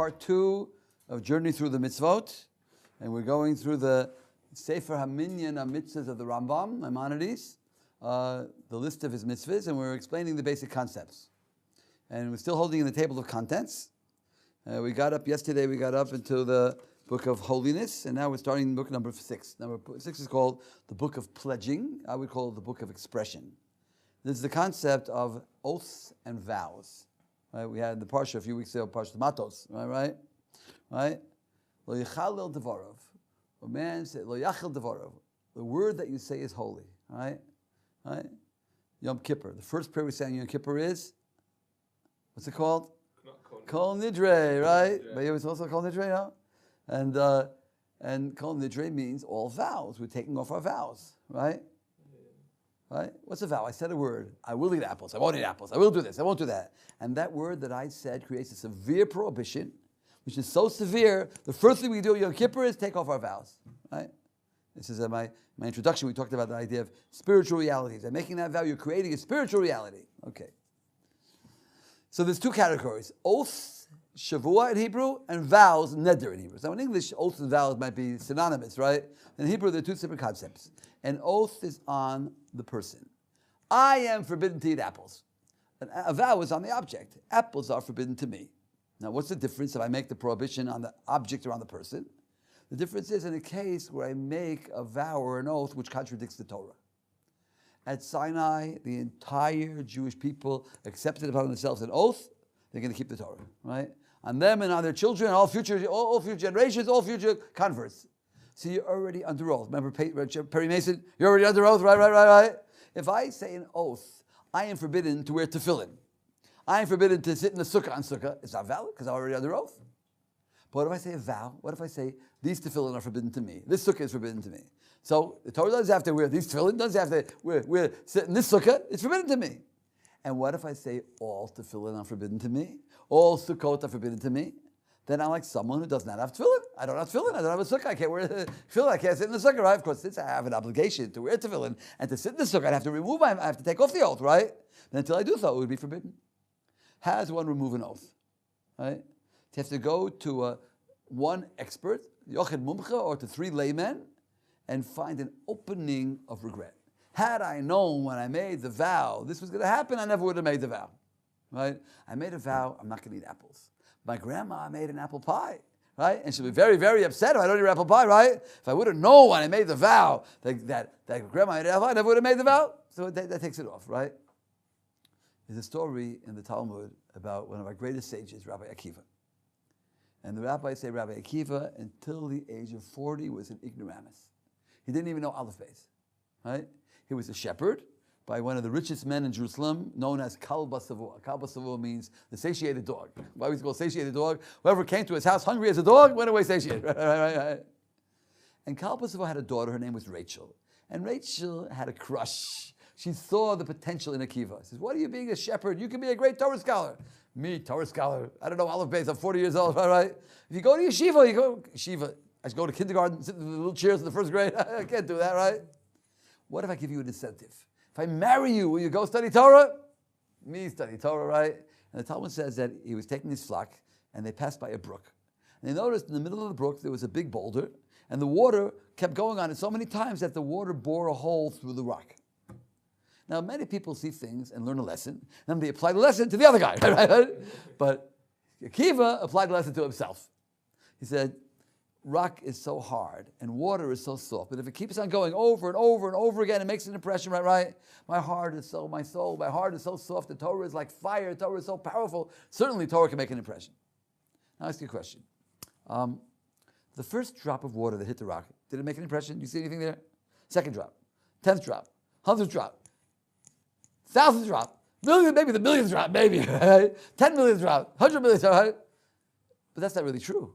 part 2 of Journey Through the Mitzvot, and we're going through the Sefer HaMinyan HaMitzvahs of the Rambam, Maimonides, the list of his mitzvahs, and we're explaining the basic concepts. And we're still holding in the table of contents. We got up yesterday, we got up into the book of holiness, and now we're starting book number 6. Number 6 is called the book of pledging. I would call it the book of expression. This is the concept of oaths and vows. Right? We had the parsha a few weeks ago, parsha Matos, right? Lo yichalel devarov. A man said, Lo yachel devarov. The word that you say is holy, right? Yom Kippur. The first prayer we say on Yom Kippur is, what's it called? Kol Nidre, right? But it was also Kol Nidre, no? And Kol Nidre means all vows. We're taking off our vows, right? Right? What's a vow? I said a word. I will eat apples. I won't eat apples. I will do this. I won't do that. And that word that I said creates a severe prohibition, which is so severe, the first thing we do at Yom Kippur is take off our vows, right? This is my introduction. We talked about the idea of spiritual realities. And making that vow, you're creating a spiritual reality. Okay. So there's 2 categories. Oaths, shavua in Hebrew, and vows, neder in Hebrew. Now in English, oaths and vows might be synonymous, right? In Hebrew, they're 2 separate concepts. An oath is on the person. I am forbidden to eat apples. A vow is on the object. Apples are forbidden to me. Now what's the difference if I make the prohibition on the object or on the person? The difference is in a case where I make a vow or an oath which contradicts the Torah. At Sinai, the entire Jewish people accepted upon themselves an oath, they're going to keep the Torah, right? On them and on their children, all future generations, all future converts. So you're already under oath. Remember Perry Mason? You're already under oath, right? If I say an oath, I am forbidden to wear tefillin. I am forbidden to sit in the sukkah on sukkah. It's not valid because I'm already under oath. But what if I say a vow? What if I say, these tefillin are forbidden to me? This sukkah is forbidden to me. So the Torah doesn't have to wear these tefillin, doesn't have to wear sit in this sukkah. It's forbidden to me. And what if I say all tefillin are forbidden to me? All sukkot are forbidden to me? Then I'm like someone who does not have tefillin. I don't have tefillin. I don't have a sukkah. I can't wear tefillin. I can't sit in the sukkah, right? Of course, since I have an obligation to wear tefillin and to sit in the sukkah, I have to I have to take off the oath, right? And until I do so, it would be forbidden. How does one remove an oath? Right? You have to go to one expert, Yochid Mumcha, or to 3 laymen, and find an opening of regret. Had I known when I made the vow this was going to happen, I never would have made the vow. Right? I made a vow, I'm not going to eat apples. My grandma made an apple pie, right? And she'll be very, very upset if I don't eat apple pie, right? If I would have known when I made the vow that grandma made an apple pie, I never would have made the vow. So that takes it off, right? There's a story in the Talmud about one of our greatest sages, Rabbi Akiva. And the rabbis say Rabbi Akiva, until the age of 40, was an ignoramus. He didn't even know Aleph Beis, right? He was a shepherd by one of the richest men in Jerusalem, known as Kal Basavua. Kal Basavua means the satiated dog. Why was he called satiated dog? Whoever came to his house hungry as a dog went away satiated. Right. And Kal Basavua had a daughter. Her name was Rachel. And Rachel had a crush. She saw the potential in Akiva. She says, what are you being a shepherd? You can be a great Torah scholar. Me, Torah scholar. I don't know Aleph Beis. I'm 40 years old, right? If you go to yeshiva, I should go to kindergarten, sit in the little chairs in the first grade. I can't do that, right? What if I give you an incentive? If I marry you, will you go study Torah? Me study Torah, right? And the Talmud says that he was taking his flock, and they passed by a brook. And they noticed in the middle of the brook there was a big boulder, and the water kept going on it so many times that the water bore a hole through the rock. Now, many people see things and learn a lesson, and then they apply the lesson to the other guy, right? But Akiva applied the lesson to himself. He said, rock is so hard and water is so soft, but if it keeps on going over and over and over again, it makes an impression, right? My heart is so soft. The Torah is like fire. Torah is so powerful. Certainly Torah can make an impression. Now I'll ask you a question. The first drop of water that hit the rock, did it make an impression? You see anything there? Second drop, 10th drop, 100th drop, 1,000th drop, maybe the millionth drop, maybe, right? 10 millionth drop, 100 millionth drop, right? But that's not really true.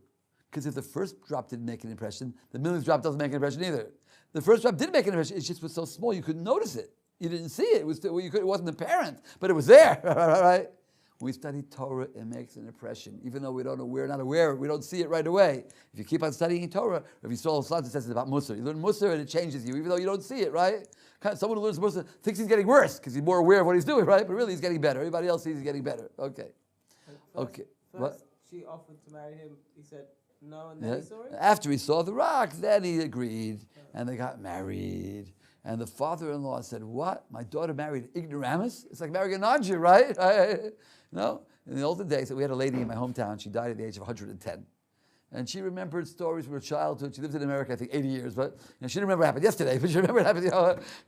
Because if the first drop didn't make an impression, the millionth drop doesn't make an impression either. The first drop didn't make an impression, it just was so small you couldn't notice it. You didn't see it. It wasn't apparent, but it was there, right? When we study Torah, it makes an impression. Even though we're not aware, we don't see it right away. If you keep on studying Torah, if you saw Slans, it says it's about Musar. You learn Musar and it changes you, even though you don't see it, right? Someone who learns Musar thinks he's getting worse because he's more aware of what he's doing, right? But really he's getting better. Everybody else sees he's getting better. Okay. What? she offered to marry him, he said no, and then he saw it? After he saw the rock, then he agreed, and they got married. And the father-in-law said, "What? My daughter married an ignoramus? It's like marrying a non-Jew, right?" No. In the olden days, we had a lady in my hometown. She died at the age of 110. And she remembered stories from her childhood. She lived in America, I think, 80 years, but she didn't remember what happened yesterday, but she remembered what happened, you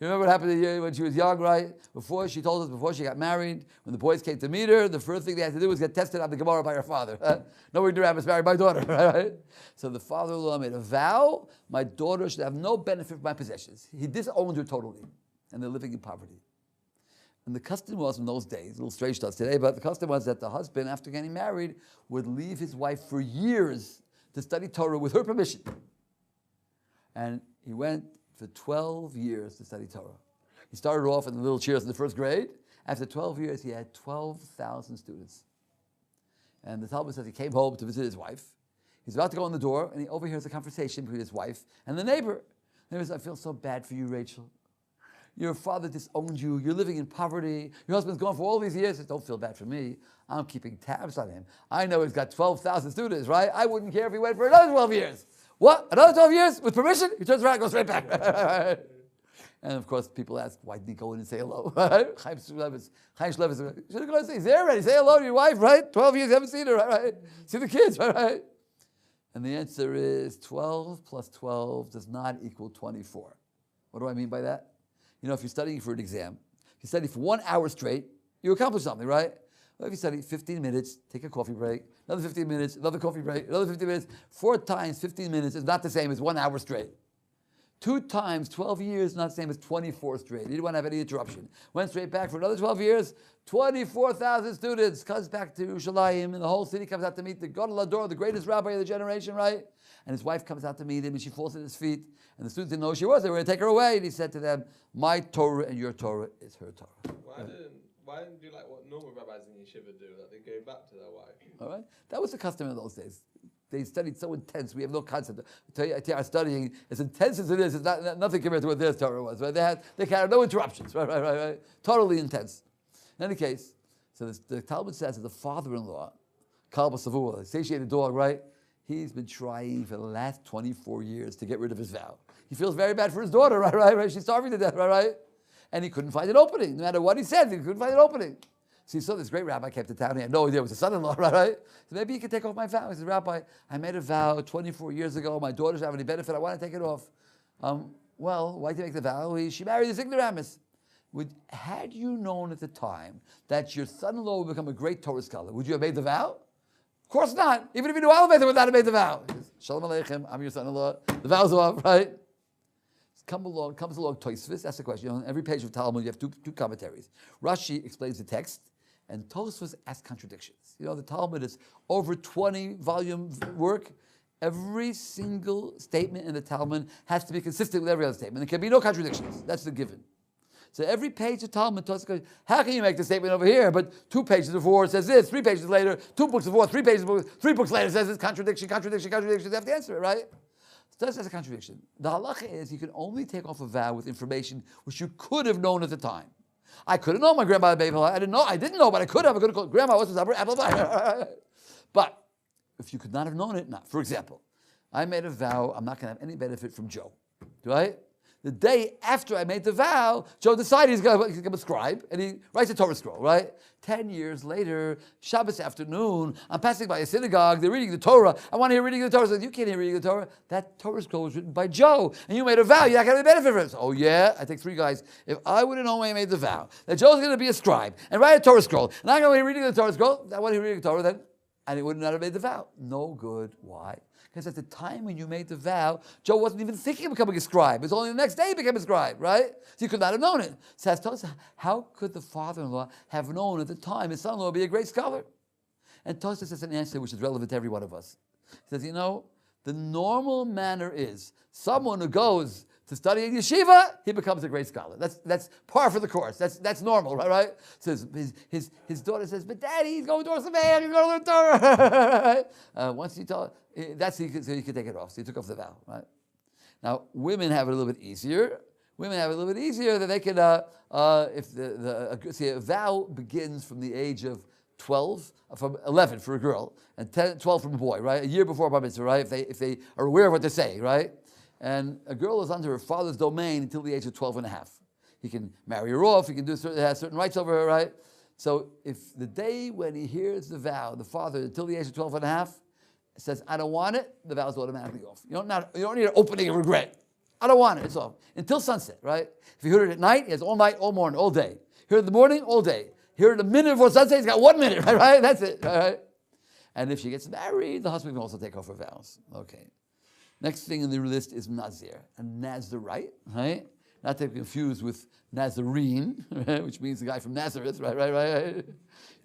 remember what happened when she was young, right? Before she got married, when the boys came to meet her, the first thing they had to do was get tested on the Gemara by her father. No ignoramus married my daughter, right? So the father-in-law made a vow, my daughter should have no benefit from my possessions. He disowned her totally, and they're living in poverty. And the custom was in those days, a little strange to us today, but the custom was that the husband, after getting married, would leave his wife for years to study Torah with her permission. And he went for 12 years to study Torah. He started off in the little cheers in the first grade. After 12 years, he had 12,000 students. And the Talmud says he came home to visit his wife. He's about to go in the door, and he overhears a conversation between his wife and the neighbor. The neighbor says, "I feel so bad for you, Rachel. Your father disowned you. You're living in poverty. Your husband's gone for all these years." He says, "Don't feel bad for me. I'm keeping tabs on him. I know he's got 12,000 students, right? I wouldn't care if he went for another 12 years. What? Another 12 years? With permission?" He turns around and goes right back. And of course, people ask, why didn't he go in and say hello? Chaim Shlevis should have gone and say, he's there already. Say hello to your wife, right? 12 years, you haven't seen her, right? See the kids, right? And the answer is 12 plus 12 does not equal 24. What do I mean by that? You know, if you're studying for an exam, if you study for 1 hour straight, you accomplish something, right? Well, if you study 15 minutes, take a coffee break, another 15 minutes, another coffee break, another 15 minutes, 4 times 15 minutes is not the same as 1 hour straight. 2 times 12 years is not the same as 24 straight. You didn't want to have any interruption. Went straight back for another 12 years, 24,000 students, comes back to Yerushalayim, and the whole city comes out to meet the Gadol Hador, the greatest rabbi of the generation, right? And his wife comes out to meet him, and she falls at his feet. And the students didn't know who she was. They were going to take her away. And he said to them, "My Torah and your Torah is her Torah." Why didn't do like what normal rabbis in yeshiva do? That they go back to their wife. All right, that was the custom in those days. They studied so intense. We have no concept. I tell you, our studying, as intense as it is, it's nothing compared to what their Torah was. Right? They had no interruptions. Right. Totally intense. In any case, so the Talmud says that the father-in-law, Kalba Savua, the satiated dog, right? He's been trying for the last 24 years to get rid of his vow. He feels very bad for his daughter, right? She's starving to death, right? And he couldn't find an opening. No matter what he said, he couldn't find an opening. So he saw this great rabbi came to town. He had no idea it was his son-in-law, right? So maybe he could take off my vow. He said, "Rabbi, I made a vow 24 years ago. My daughter doesn't have any benefit. I want to take it off." Well, why did you make the vow? She married this ignoramus. Had you known at the time that your son-in-law would become a great Torah scholar, would you have made the vow? Of course not. Even if you knew Aleph, would not have made the vow. He says, "Shalom Aleichem, I'm your son-in-law. The vow's off," right? Comes along Tosfos, that's the question. On every page of Talmud, you have two commentaries. Rashi explains the text, and Tosfos asks contradictions. You know, the Talmud is over 20-volume work. Every single statement in the Talmud has to be consistent with every other statement. There can be no contradictions. That's the given. So every page of Talmud, Tosfos goes, how can you make the statement over here, but 2 pages before it says this, 3 pages later, 2 books before, 3 pages before, 3 books later says this, contradiction. You have to answer it, right? So that's a contradiction. The halacha is you can only take off a vow with information which you could have known at the time. I could have known my grandmother baby. I didn't know, but I could have. I could have called grandma. What's this apple pie? But if you could not have known it, not. For example, I made a vow. I'm not going to have any benefit from Joe, right? The day after I made the vow, Joe decided he's going to become a scribe, and he writes a Torah scroll, right? 10 years later, Shabbos afternoon, I'm passing by a synagogue, they're reading the Torah. I want to hear reading the Torah. I said, "You can't hear reading the Torah. That Torah scroll was written by Joe, and you made a vow. You're not going to benefit from it." So, "Oh, yeah?" I take 3 guys. If I would have known when I made the vow that Joe's going to be a scribe and write a Torah scroll, and I'm going to hear reading the Torah scroll, I want to hear reading the Torah then, and he would not have made the vow. No good. Why? Because at the time when you made the vow, Joe wasn't even thinking of becoming a scribe. It was only the next day he became a scribe, right? So he could not have known it. So how could the father-in-law have known at the time his son-in-law would be a great scholar? And Tosfos says an answer which is relevant to every one of us. He says, the normal manner is someone who goes to study in yeshiva, he becomes a great scholar. That's par for the course. That's normal, right? So his daughter says, "But Daddy, he's going to Orsa Meir, he's going to learn Torah." Once he told, so he could take it off. So he took off the vow, right? Now women have it a little bit easier. That they can, if a vow begins from the age of 12 from 11 for a girl, and 10, 12 from a boy, right? A year before bar mitzvah, right? If they are aware of what they're saying, right? And a girl is under her father's domain until the age of 12 and a half. He can marry her off, he can has certain rights over her, right? So if the day when he hears the vow, the father, until the age of 12 and a half, says, I don't want it, the vow is automatically off. You don't need an opening of regret. I don't want it, it's off. Until sunset, right? If you heard it at night, he has all night, all morning, all day. Hear it in the morning, all day. Hear it a minute before sunset, he's got 1 minute, right? That's it, right? And if she gets married, the husband can also take off her vows. Okay. Next thing in the list is Nazir, a Nazirite, right? Not to be confused with Nazarene, right? Which means the guy from Nazareth, right? You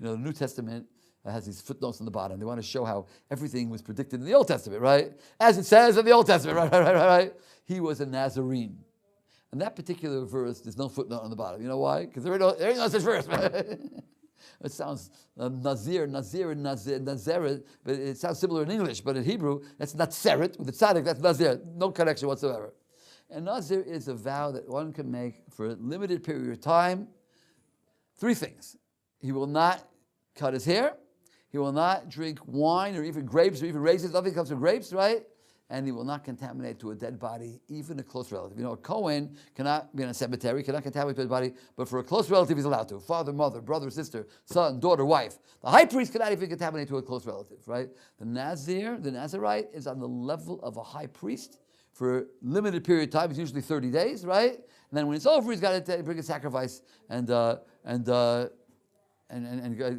know, the New Testament has these footnotes on the bottom. They want to show how everything was predicted in the Old Testament, right? As it says in the Old Testament, right? He was a Nazarene. And that particular verse, there's no footnote on the bottom. You know why? Because there ain't no such verse. It sounds Nazir, Nazeret, but it sounds similar in English, but in Hebrew, that's Natseret, with the tzaddik, that's Nazir. No connection whatsoever. And Nazir is a vow that one can make for a limited period of time. 3 things. He will not cut his hair. He will not drink wine or even grapes or even raisins. Nothing comes from grapes, right? And he will not contaminate to a dead body, even a close relative. You know, a Kohen cannot be in a cemetery, cannot contaminate to a dead body, but for a close relative he's allowed to. Father, mother, brother, sister, son, daughter, wife. The high priest cannot even contaminate to a close relative, right? The Nazir, the Nazirite, is on the level of a high priest for a limited period of time. It's usually 30 days, right? And then when it's over, he's got to bring a sacrifice and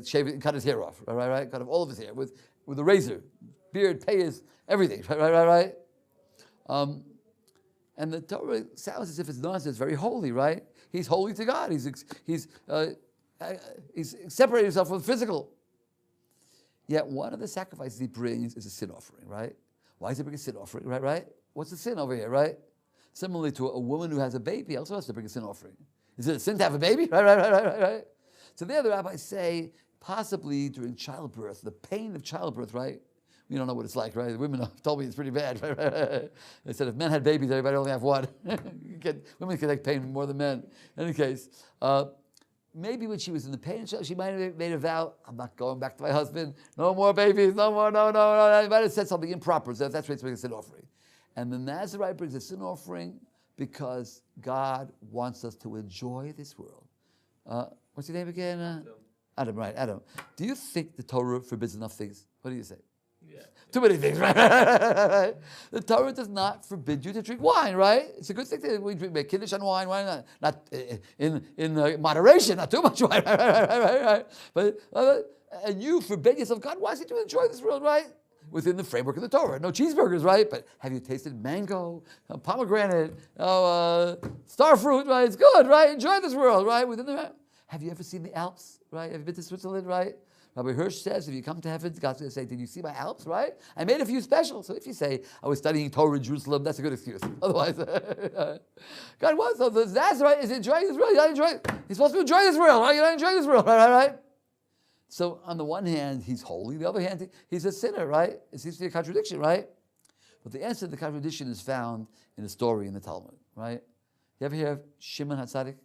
shave it and cut his hair off, right? Cut off all of his hair with a razor, beard, payas, everything, right? And the Torah sounds as if it's not, it's very holy, right? He's holy to God. He's separated himself from the physical. Yet one of the sacrifices he brings is a sin offering, right? Why does he bring a sin offering, right? What's the sin over here, right? Similarly to a woman who has a baby also has to bring a sin offering. Is it a sin to have a baby? Right? So there the rabbis say, possibly during childbirth, the pain of childbirth, right? We don't know what it's like, right? The women have told me it's pretty bad, right? They said if men had babies, everybody only have one. Women can take pain more than men. In any case, maybe when she was in the pain, she might have made a vow, I'm not going back to my husband, no more babies, no more, no. She might have said something improper, so that's why it's making a sin offering. And the Nazirite brings a sin offering because God wants us to enjoy this world. What's your name again? Adam, right, Adam. Do you think the Torah forbids enough things? What do you say? Yeah. Too many things, right? The Torah does not forbid you to drink wine, right? It's a good thing that we make kiddush on wine, not in moderation, not too much wine, right? But and you forbid yourself. God wants you to enjoy this world, right? Within the framework of the Torah. No cheeseburgers, right? But have you tasted mango, pomegranate, star fruit, right? It's good, right? Enjoy this world, right? Have you ever seen the Alps, right? Have you been to Switzerland, right? Rabbi Hirsch says, if you come to heaven, God's going to say, did you see my Alps, right? I made a few special. So if you say, I was studying Torah in Jerusalem, that's a good excuse. Otherwise, God wants, so the Nazarite is enjoying this world. You're not enjoying, he's supposed to enjoy this world, right? You're not enjoying this world, right? So on the one hand, he's holy. The other hand, he's a sinner, right? It seems to be a contradiction, right? But the answer to the contradiction is found in a story in the Talmud, right? You ever hear of Shimon HaTzadik?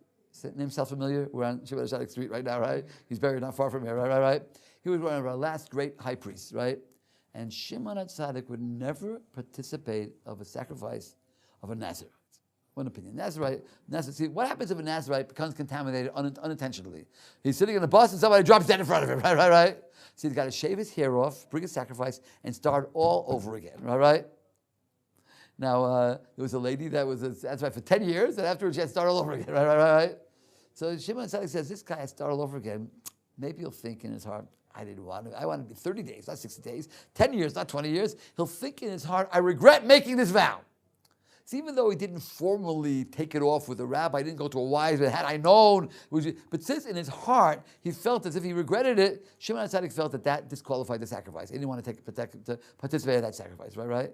Name sounds familiar? We're on Shimon HaTzadik Street right now, right? He's buried not far from here, right? He was one of our last great high priests, right? And Shimon HaTzadik would never participate of a sacrifice of a Nazarite. One opinion. Nazarite. See, what happens if a Nazarite becomes contaminated unintentionally? He's sitting in the bus and somebody drops dead in front of him, right? So he's got to shave his hair off, bring a sacrifice, and start all over again, right? Now, there was a lady that was a Nazarite for 10 years, and afterwards she had to start all over again, right? So Shimon HaTzadik says, this guy has to start all over again. Maybe he'll think in his heart, I didn't want it. I wanted to be 30 days, not 60 days, 10 years, not 20 years. He'll think in his heart, I regret making this vow. So even though he didn't formally take it off with a rabbi, didn't go to a wise man, had I known, but since in his heart he felt as if he regretted it, Shimon HaTzadik felt that disqualified the sacrifice. He didn't want to participate in that sacrifice, right?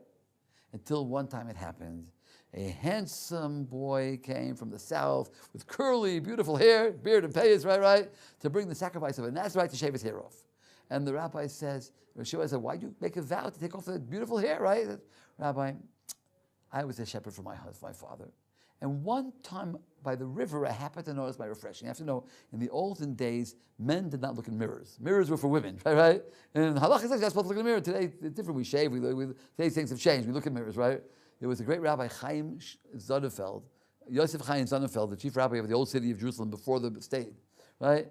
Until one time it happened. A handsome boy came from the south with curly, beautiful hair, beard and payas, right? To bring the sacrifice of a Nazarite to shave his hair off. And the rabbi says, Shimon said, why do you make a vow to take off the beautiful hair, right? Rabbi, I was a shepherd for my father. And one time by the river, I happened to notice by refreshing. You have to know, in the olden days, men did not look in mirrors. Mirrors were for women, right? And halakha says you're not supposed to look in the mirror. Today, it's different. We shave. Today things have changed. We look in mirrors, right? There was a great Rabbi, Chaim Sonnenfeld, Yosef Chaim Sonnenfeld, the chief rabbi of the old city of Jerusalem before the state, right?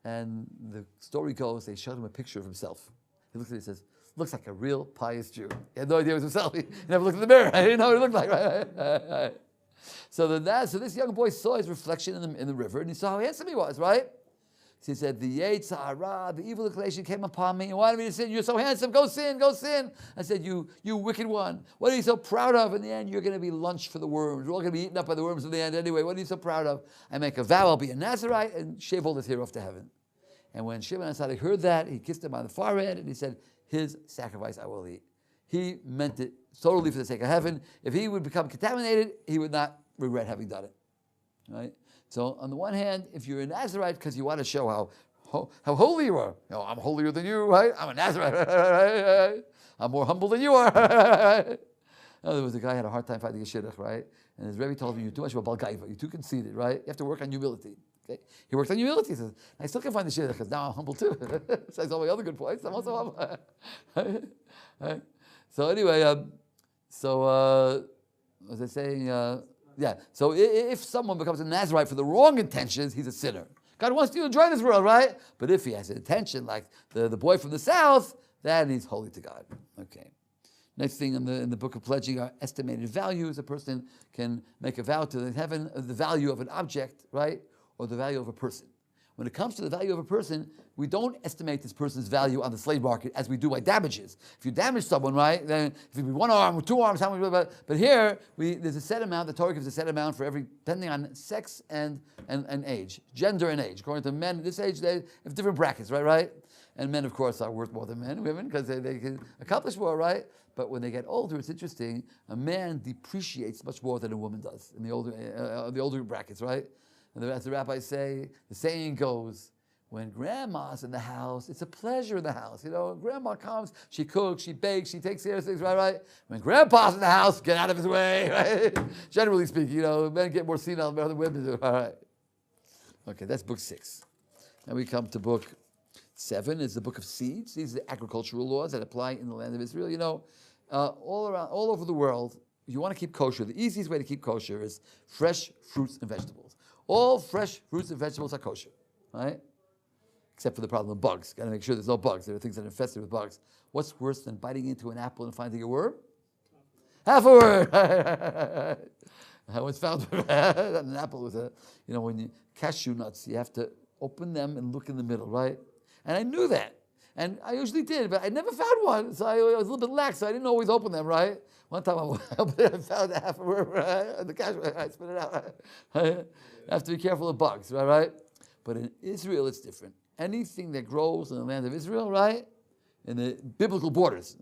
And the story goes, they showed him a picture of himself. He looks at it and says, looks like a real pious Jew. He had no idea it was himself. He never looked in the mirror. He didn't know what he looked like, right? So this young boy saw his reflection in the river, and he saw how handsome he was, right? So he said, the Yetzer Hara, the evil inclination came upon me and wanted me to sin. You're so handsome, go sin, go sin. I said, you wicked one. What are you so proud of? In the end, you're going to be lunch for the worms. We're all going to be eaten up by the worms in the end anyway. What are you so proud of? I make a vow, I'll be a Nazirite and shave all this hair off to heaven. And when Shimon HaTzadik heard that, he kissed him on the forehead and he said, his sacrifice I will eat. He meant it totally for the sake of heaven. If he would become contaminated, he would not regret having done it. Right? So on the one hand, if you're a Nazirite because you want to show how holy you are, I'm holier than you, right? I'm a Nazirite, right? I'm more humble than you are. Right? There was a guy who had a hard time fighting a shidduch, right? And his Rabbi told him, you're too much of a balgaiva, you're too conceited, right? You have to work on humility. Okay? He worked on humility. He says, I still can find the shidduch because now I'm humble too. Besides all my other good points, I'm also humble. Right? So anyway, was I saying? So if someone becomes a Nazirite for the wrong intentions, he's a sinner. God wants you to enjoy this world, right? But if he has an intention like the boy from the south, then he's holy to God. Okay. Next thing in the book of pledging are estimated values. A person can make a vow to heaven of the value of an object, right? Or the value of a person. When it comes to the value of a person, we don't estimate this person's value on the slave market as we do by damages. If you damage someone, right, then if you be one arm or two arms, how much? But here, there's a set amount. The Torah gives a set amount for depending on sex and age, gender and age. According to men, this age they have different brackets, right? And men, of course, are worth more than women because they can accomplish more, right? But when they get older, it's interesting. A man depreciates much more than a woman does in the older brackets, right? And as the rabbis say, the saying goes, when grandma's in the house, it's a pleasure in the house. You know, grandma comes, she cooks, she bakes, she takes care of things, right? When grandpa's in the house, get out of his way, right? Generally speaking, men get more senile than women do, all right? Okay, that's book 6. Now we come to book 7, is the book of seeds. These are the agricultural laws that apply in the land of Israel. All over the world, if you want to keep kosher, the easiest way to keep kosher is fresh fruits and vegetables. All fresh fruits and vegetables are kosher, right? Except for the problem of bugs. Got to make sure there's no bugs. There are things that are infested with bugs. What's worse than biting into an apple and finding a worm? Half a worm. I once found an apple with when you cashew nuts, you have to open them and look in the middle, right? And I knew that. And I usually did, but I never found one. So I was a little bit lax, so I didn't always open them, right? One time I found a half a worm, right? And the cashew, I spit it out. Right? You have to be careful of bugs, right? But in Israel, it's different. Anything that grows in the land of Israel, right? In the biblical borders,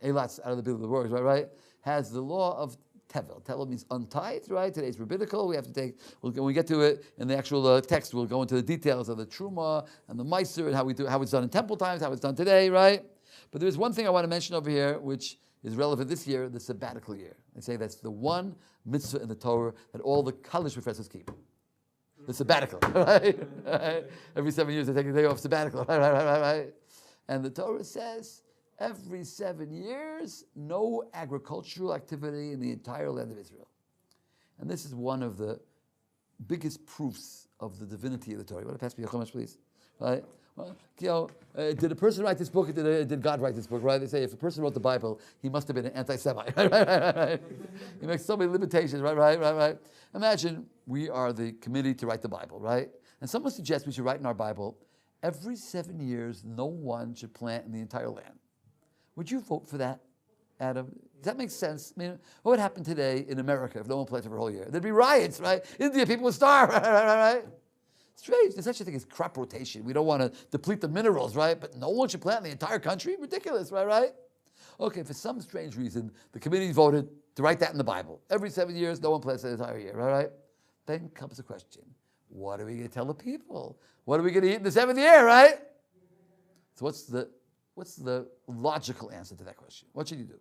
Eilat's out of the biblical borders, right? Has the law of tevel. Tevel means untithed, right? Today's rabbinical. We have to take, when we get to it in the actual text, we'll go into the details of the truma and the meiser and how it's done in temple times, how it's done today, right? But there's one thing I want to mention over here, which is relevant this year, the sabbatical year. They say that's the one mitzvah in the Torah that all the college professors keep. The sabbatical, right? Every 7 years they take a day off sabbatical, right? And the Torah says every 7 years, no agricultural activity in the entire land of Israel. And this is one of the biggest proofs of the divinity of the Torah. You want to pass me a chumash, please? Right? Well, did a person write this book or did God write this book, right? They say if a person wrote the Bible, he must have been an anti-Semite, right? He makes so many limitations, right? Imagine we are the committee to write the Bible, right? And someone suggests we should write in our Bible, every 7 years, no one should plant in the entire land. Would you vote for that, Adam? Does that make sense? I mean, what would happen today in America if no one planted for a whole year? There'd be riots, right? India, people would starve, right? Strange. There's such a thing as crop rotation. We don't want to deplete the minerals, right? But no one should plant in the entire country? Ridiculous, right? Okay, for some strange reason, the committee voted to write that in the Bible. Every 7 years, no one plants the entire year, right? Then comes the question, what are we going to tell the people? What are we going to eat in the 7th year, right? So what's the logical answer to that question? What should you do?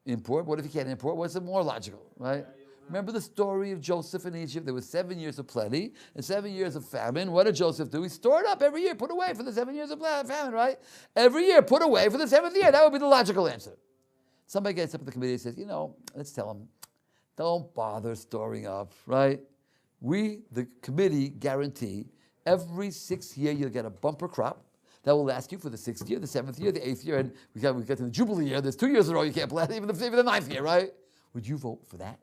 import? What if you can't import? What's more logical, right? Remember the story of Joseph in Egypt? There was 7 years of plenty and 7 years of famine. What did Joseph do? He stored up every year, put away for the 7 years of famine, right? Every year, put away for the 7th year. That would be the logical answer. Somebody gets up at the committee and says, let's tell them, don't bother storing up, right? We, the committee, guarantee every 6th year you'll get a bumper crop that will last you for the 6th year, the 7th year, the 8th year, and we get to the Jubilee year. There's 2 years in a row you can't plant, even the 9th year, right? Would you vote for that?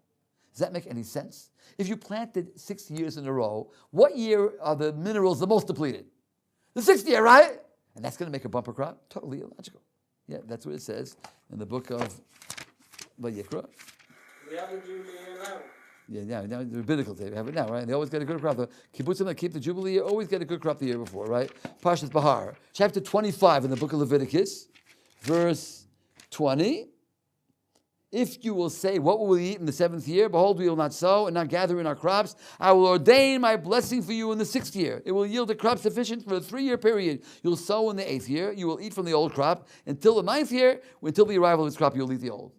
Does that make any sense? If you planted 6 years in a row, what year are the minerals the most depleted? The 6th year, right? And that's going to make a bumper crop? Totally illogical. Yeah, that's what it says in the book of Vayikra. We have a Jubilee now. Yeah, now the rabbinical they have it now, right? And they always get a good crop. The kibbutzim that keep the Jubilee year always get a good crop the year before, right? Parshas Bahar, chapter 25 in the book of Leviticus, verse 20. If you will say, what will we eat in the 7th year? Behold, we will not sow and not gather in our crops. I will ordain my blessing for you in the 6th year. It will yield a crop sufficient for a 3-year period. You'll sow in the 8th year. You will eat from the old crop until the 9th year. Until the arrival of this crop, you'll eat the old.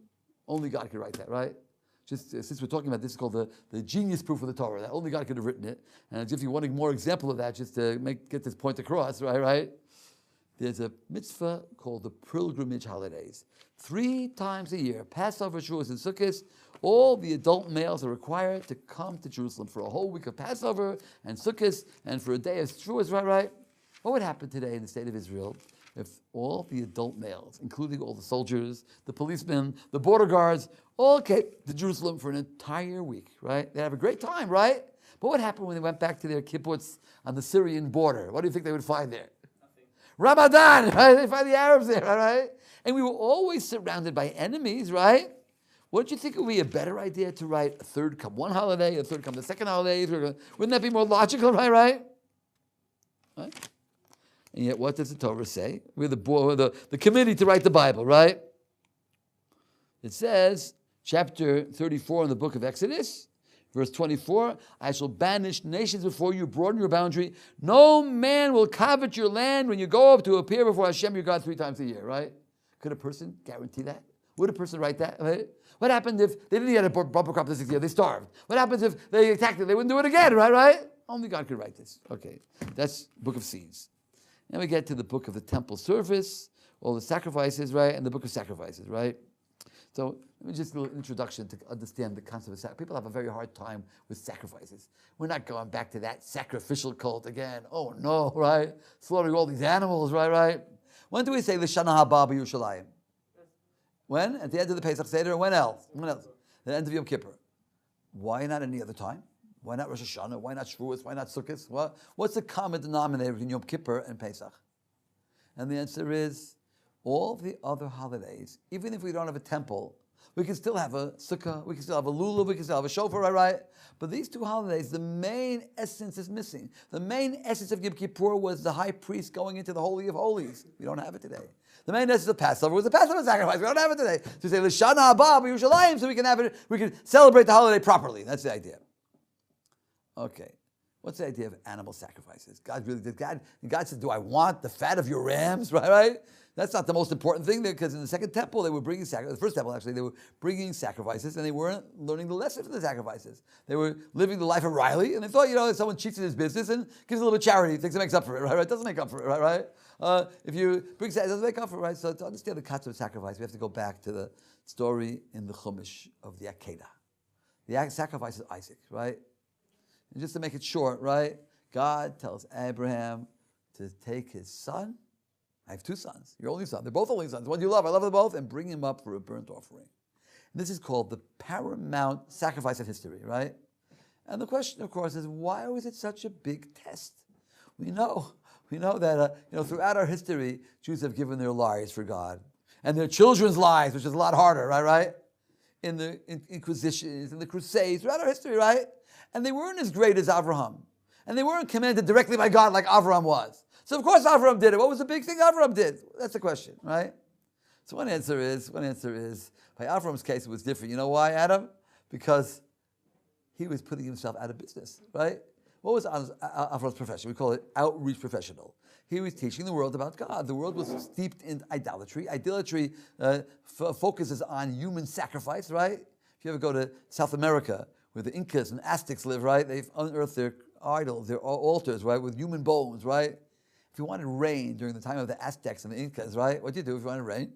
Only God could write that, right? Just since we're talking about this, it's called the genius proof of the Torah. That only God could have written it. And if you want a more example of that, just to get this point across, right? There's a mitzvah called the pilgrimage holidays. 3 times a year, Passover, Shavuos, and Sukkot, all the adult males are required to come to Jerusalem for a whole week of Passover and Sukkot and for a day of Shavuos, right? What would happen today in the state of Israel if all the adult males, including all the soldiers, the policemen, the border guards, all came to Jerusalem for an entire week, right? They'd have a great time, right? But what happened when they went back to their kibbutz on the Syrian border? What do you think they would find there? Ramadan, right? They find the Arabs there, right? And we were always surrounded by enemies, right? Wouldn't you think it would be a better idea to write a third come one holiday, a third come the second holiday? Wouldn't that be more logical, right? And yet, what does the Torah say? We're the committee to write the Bible, right? It says, chapter 34 in the book of Exodus, verse 24, I shall banish nations before you, broaden your boundary. No man will covet your land when you go up to appear before Hashem your God 3 times a year, right? Could a person guarantee that? Would a person write that? Right? What happened if they didn't get a bumper crop this year? They starved. What happens if they attacked it? They wouldn't do it again, right? Only God could write this. Okay, that's book of seeds. Then we get to the book of the temple service, all the sacrifices, right? And the book of sacrifices, right? So let me just do an introduction to understand the concept of sacrifice. People have a very hard time with sacrifices. We're not going back to that sacrificial cult again. Oh no, right? Slaughtering all these animals, right? When do we say L'Shana Haba B'Yushalayim? When? At the end of the Pesach Seder. When else? The end of Yom Kippur. Why not any other time? Why not Rosh Hashanah? Why not Shavuos? Why not Sukkot? What's the common denominator between Yom Kippur and Pesach? And the answer is, all the other holidays, even if we don't have a temple, we can still have a sukkah, we can still have a lulav, we can still have a shofar, right? But these 2 holidays, the main essence is missing. The main essence of Yom Kippur was the high priest going into the Holy of Holies. We don't have it today. The main essence of Passover was the Passover sacrifice. We don't have it today. So we say, L'Shana Haba B'Yushalayim, so we can have it, we can celebrate the holiday properly. That's the idea. Okay. What's the idea of animal sacrifices? God said, do I want the fat of your rams, right? That's not the most important thing, because in the second temple, they were bringing sacrifices. The first temple, actually, they were bringing sacrifices, and they weren't learning the lesson from the sacrifices. They were living the life of Riley, and they thought, if someone cheats in his business and gives a little bit of charity, he thinks it makes up for it, right? It doesn't make up for it, right? If you bring sacrifice, it doesn't make up for it, right? So to understand the concept of sacrifice, we have to go back to the story in the Chumash of the Akedah. The sacrifice of Isaac, right? And just to make it short, right? God tells Abraham to take his son. I have 2 sons. Your only son. They're both only sons. One you love. I love them both. And bring him up for a burnt offering. And this is called the paramount sacrifice of history, right? And the question, of course, is why was it such a big test? We know that throughout our history, Jews have given their lives for God, and their children's lives, which is a lot harder, right? In the Inquisitions, in the Crusades, throughout our history, right? And they weren't as great as Avraham. And they weren't commanded directly by God like Avraham was. So of course Avraham did it. What was the big thing Avraham did? That's the question, right? So one answer is, by Avraham's case, it was different. You know why, Adam? Because he was putting himself out of business, right? What was Avram's profession? We call it outreach professional. He was teaching the world about God. The world was steeped in idolatry. Idolatry focuses on human sacrifice, right? If you ever go to South America, where the Incas and Aztecs live, right? They've unearthed their idols, their altars, right, with human bones, right? If you wanted rain during the time of the Aztecs and the Incas, right? What do you do if you wanted rain?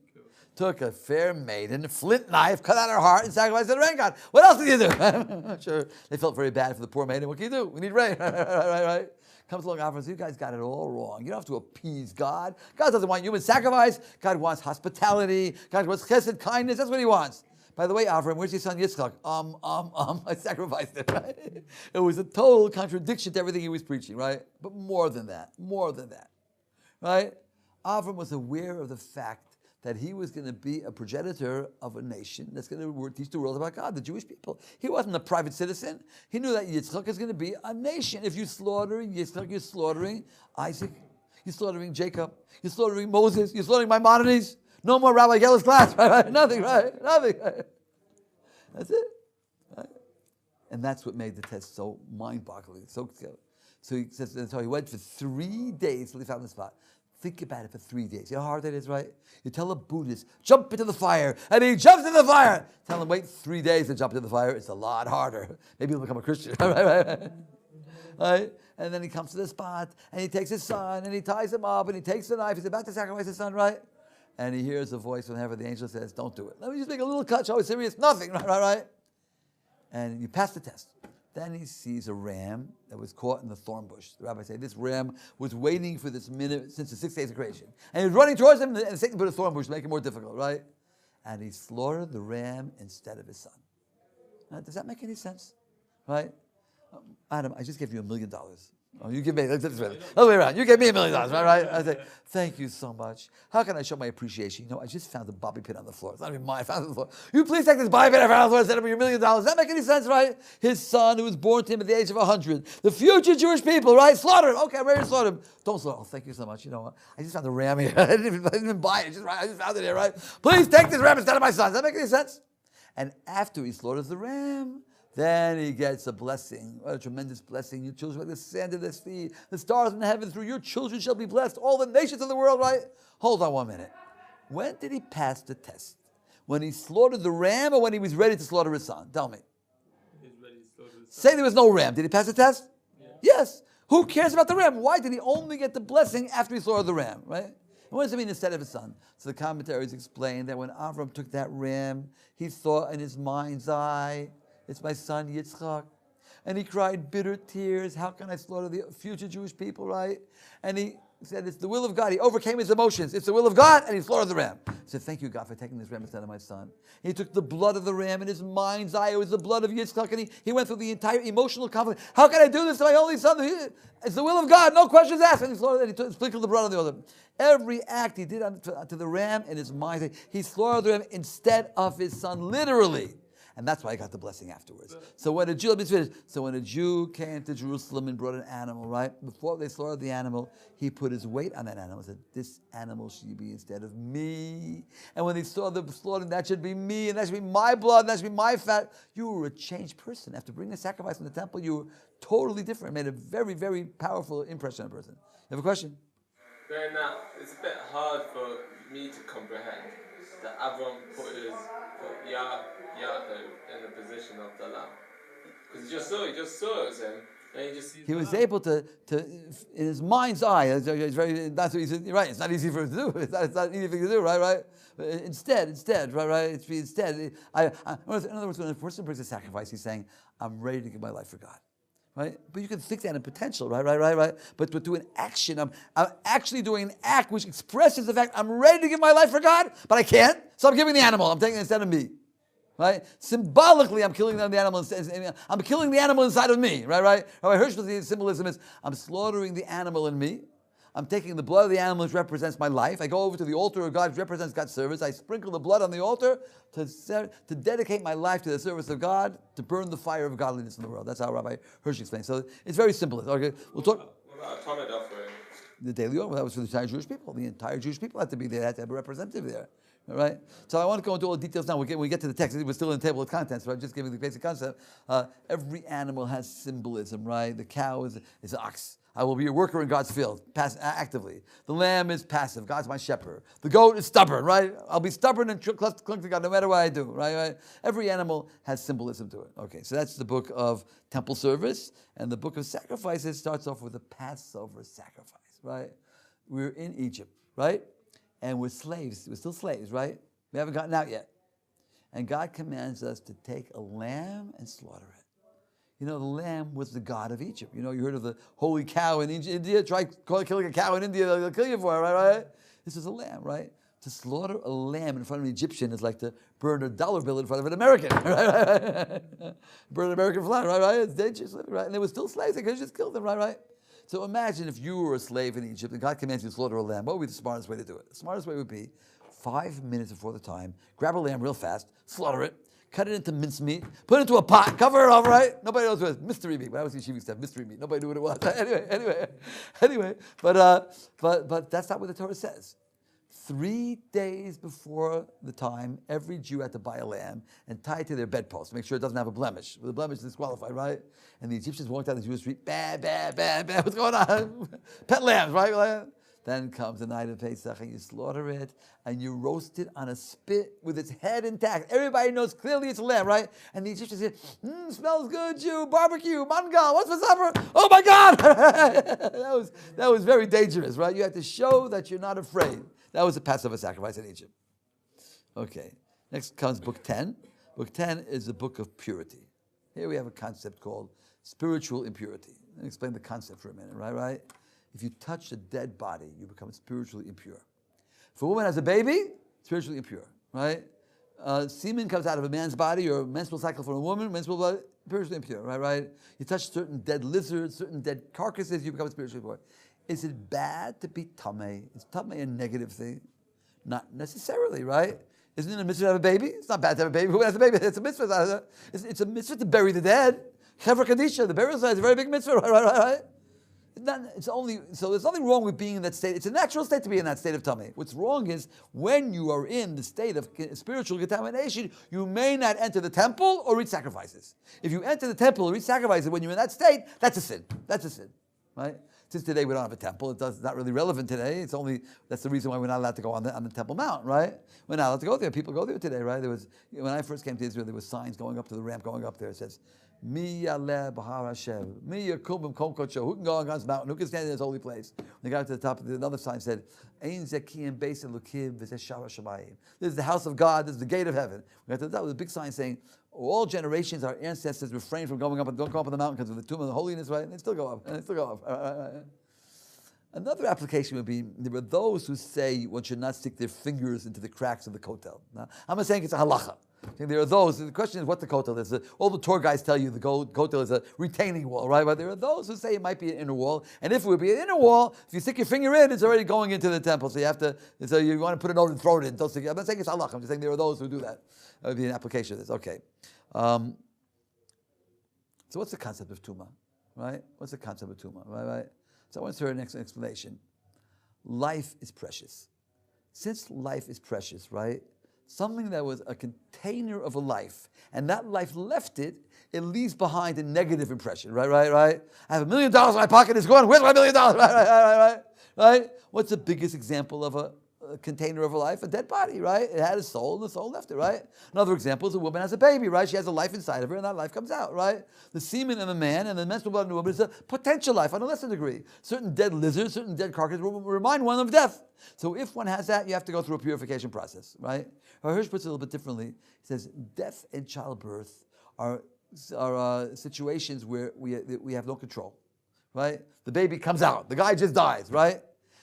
Took a fair maiden, a flint knife, cut out her heart, and sacrificed to the rain god. What else did you do? I'm sure they felt very bad for the poor maiden. What can you do? We need rain, right? Comes along, offers, you guys got it all wrong. You don't have to appease God. God doesn't want human sacrifice. God wants hospitality. God wants chesed, kindness. That's what he wants. By the way, Avram, where's your son Yitzchak? I sacrificed him, right? It was a total contradiction to everything he was preaching, right? But more than that, right? Avram was aware of the fact that he was going to be a progenitor of a nation that's going to teach the world about God, the Jewish people. He wasn't a private citizen. He knew that Yitzchak is going to be a nation. If you slaughter Yitzchak, you're slaughtering Isaac, you're slaughtering Jacob, you're slaughtering Moses, you're slaughtering Maimonides. No more Rabbi Geller's class, right? Nothing, right? Nothing. Right? That's it. Right? And that's what made the test so mind-boggling. So he says, so he went for 3 days till he found the spot. Think about it for 3 days. You know how hard that is, right? You tell a Buddhist, jump into the fire, and he jumps into the fire. Tell him, wait 3 days to jump into the fire. It's a lot harder. Maybe he'll become a Christian, right? And then he comes to the spot, and he takes his son, and he ties him up, and he takes the knife. He's about to sacrifice his son, right? And he hears a voice from heaven. The angel says, don't do it. Let me just make a little cut. Show it's serious. Nothing, right? And you pass the test. Then he sees a ram that was caught in the thorn bush. The rabbi said, this ram was waiting for this minute since the 6 days of creation. And he was running towards him, and Satan put a thorn bush to make it more difficult, right? And he slaughtered the ram instead of his son. Now, does that make any sense? Right? Adam, I just gave you $1 million. Oh, you give me, let's other way around. You gave me $1 million, right? I say, thank you so much. How can I show my appreciation? You know, I just found a bobby pin on the floor. It's not even mine. I found it on the floor. You please take this bobby pin I found on the floor and send it for your $1 million. Does that make any sense, right? His son, who was born to him at the age of 100. The future Jewish people, right? Slaughter him. Okay, I'm ready to slaughter him. Don't slaughter him. Oh, thank you so much. You know, I just found the ram here. I didn't even buy it. I just found it here, right? Please take this ram instead of my son. Does that make any sense? And after he slaughters the ram, then he gets a blessing. What a tremendous blessing. Your children like the sand of the sea, the stars in heaven. Through your children shall be blessed. All the nations of the world, right? Hold on 1 minute. When did he pass the test? When he slaughtered the ram or when he was ready to slaughter his son? Tell me. He's ready to slaughter his son. Say there was no ram. Did he pass the test? Yeah. Yes. Who cares about the ram? Why did he only get the blessing after he slaughtered the ram, right? And what does it mean instead of his son? So the commentaries explain that when Avram took that ram, he thought in his mind's eye, it's my son Yitzchak. And he cried bitter tears. How can I slaughter the future Jewish people, right? And he said, it's the will of God. He overcame his emotions. It's the will of God, and he slaughtered the ram. He said, thank you, God, for taking this ram instead of my son. He took the blood of the ram in his mind's eye. It was the blood of Yitzchak, and he went through the entire emotional conflict. How can I do this to my only son? It's the will of God. No questions asked. And he slaughtered, and he sprinkled the blood on the altar. Every act he did to the ram in his mind, he slaughtered the ram instead of his son, literally. And that's why I got the blessing afterwards. So when a Jew came to Jerusalem and brought an animal, right? Before they slaughtered the animal, he put his weight on that animal and said, this animal should be instead of me. And when they saw the slaughtering, that should be me, and that should be my blood, and that should be my fat. You were a changed person. After bringing the sacrifice from the temple, you were totally different. It made a very, very powerful impression on a person. You have a question? Right now, it's a bit hard for me to comprehend that Avram put Yaakov in the position of the lamb. Because he just saw it was him, and he just sees. He was able to, in his mind's eye, that's what he said, right, it's not easy for him to do. It's not an easy thing to do, right? Instead, right? In other words, when a person brings a sacrifice, he's saying, I'm ready to give my life for God. Right? But you can think that in potential, right? But to an action, I'm actually doing an act which expresses the fact I'm ready to give my life for God, but I can't, so I'm giving the animal. I'm taking it instead of me. Right? Symbolically, I'm killing the animal. I'm killing the animal inside of me. Right? Rabbi Hirschman's symbolism is I'm slaughtering the animal in me. I'm taking the blood of the animal which represents my life. I go over to the altar of God which represents God's service. I sprinkle the blood on the altar to dedicate my life to the service of God, to burn the fire of godliness in the world. That's how Rabbi Hirsch explains. So it's very simple. Okay, we'll talk. What about atonement offering? The daily offering, that was for the entire Jewish people. The entire Jewish people had to be there. They had to have a representative there. All right? So I want to go into all the details now. When we get to the text, we're still in the table of contents, right? Just giving the basic concept. Every animal has symbolism, right? The cow is an ox. I will be a worker in God's field, actively. The lamb is passive. God's my shepherd. The goat is stubborn, right? I'll be stubborn and cling to God no matter what I do, right? Every animal has symbolism to it. Okay, so that's the book of temple service. And the book of sacrifices starts off with a Passover sacrifice, right? We're in Egypt, right? And we're slaves. We're still slaves, right? We haven't gotten out yet. And God commands us to take a lamb and slaughter it. You know, the lamb was the god of Egypt. You know, you heard of the holy cow in India. Try killing a cow in India, they'll kill you for it, right? This is a lamb, right? To slaughter a lamb in front of an Egyptian is like to burn a dollar bill in front of an American, right? Burn an American flag, right? It's dangerous, right? And they were still slaves. They could have just killed them, right? So imagine if you were a slave in Egypt and God commands you to slaughter a lamb. What would be the smartest way to do it? The smartest way would be 5 minutes before the time, grab a lamb real fast, slaughter it, cut it into mincemeat, put it into a pot, cover it up, right? Nobody knows what it is. Mystery meat. When I was in Yeshiva stuff, mystery meat. Nobody knew what it was. Anyway. But that's not what the Torah says. 3 days before the time, every Jew had to buy a lamb and tie it to their bedpost, make sure it doesn't have a blemish. The blemish is disqualified, right? And the Egyptians walked down the Jewish street, bah, what's going on? Pet lambs, right? Then comes the night of Pesach and you slaughter it and you roast it on a spit with its head intact. Everybody knows clearly it's a lamb, right? And the Egyptians say, smells good, Jew, barbecue, mangal, what's for supper? Oh my God! that was very dangerous, right? You had to show that you're not afraid. That was a Passover sacrifice in Egypt. Okay, next comes book 10. Book 10 is the book of purity. Here we have a concept called spiritual impurity. Let me explain the concept for a minute, right? If you touch a dead body, you become spiritually impure. If a woman has a baby, spiritually impure, right? Semen comes out of a man's body, or a menstrual cycle from a woman, menstrual blood, spiritually impure, right? You touch certain dead lizards, certain dead carcasses, you become spiritually impure. Is it bad to be tamei? Is tamei a negative thing? Not necessarily, right? Isn't it a mitzvah to have a baby? It's not bad to have a baby. Who has a baby? It's a mitzvah. It's a mitzvah to bury the dead. Chevra Kadisha, the burial site is a very big mitzvah, right? There's nothing wrong with being in that state. It's a natural state to be in that state of tummy. What's wrong is when you are in the state of spiritual contamination, you may not enter the temple or reach sacrifices. If you enter the temple or reach sacrifices when you're in that state, that's a sin. That's a sin, right? Since today we don't have a temple, it's not really relevant today. That's the reason why we're not allowed to go on the Temple Mount, right? We're not allowed to go there. People go there today, right? When I first came to Israel, there was signs going up to the ramp, going up there. It says, Mi yaleh b'har Hashem, Mi yakum b'mkom kodsho. Who can go on God's mountain? Who can stand in His holy place? When they got to the top, another sign said, Ein zekim beis elokim v'zeh shara shamayim. This is the house of God. This is the gate of heaven. We got to the top with a big sign saying, all generations, our ancestors refrained from going up and don't go up on the mountain because of the tomb of the holiness, right? And they still go up. Another application would be, there are those who say one should not stick their fingers into the cracks of the kotel. Now, I'm not saying it's a halacha. There are those, the question is what the kotel is. All the tour guys tell you the kotel is a retaining wall, right? But there are those who say it might be an inner wall. And if it would be an inner wall, if you stick your finger in, it's already going into the temple. So you want to put it over and throw it in. Don't stick it. I'm not saying it's halacha. I'm just saying there are those who do that. That would be an application of this. Okay. So what's the concept of tuma, right? What's the concept of tuma, right? So I want to hear an explanation. Life is precious. Since life is precious, right? Something that was a container of a life, and that life left it leaves behind a negative impression, right? I have $1 million in my pocket, it's gone, where's my $1 million? Right? What's the biggest example of a container of a life? A dead body, right? It had a soul, and the soul left it, right? Another example is a woman has a baby, right? She has a life inside of her, and that life comes out, right? The semen of a man and the menstrual blood of a woman is a potential life on a lesser degree. Certain dead lizards, certain dead carcasses will remind one of death. So if one has that, you have to go through a purification process, right? Hirsch puts it a little bit differently. He says, death and childbirth are situations where we have no control, right? The baby comes out, the guy just dies, right?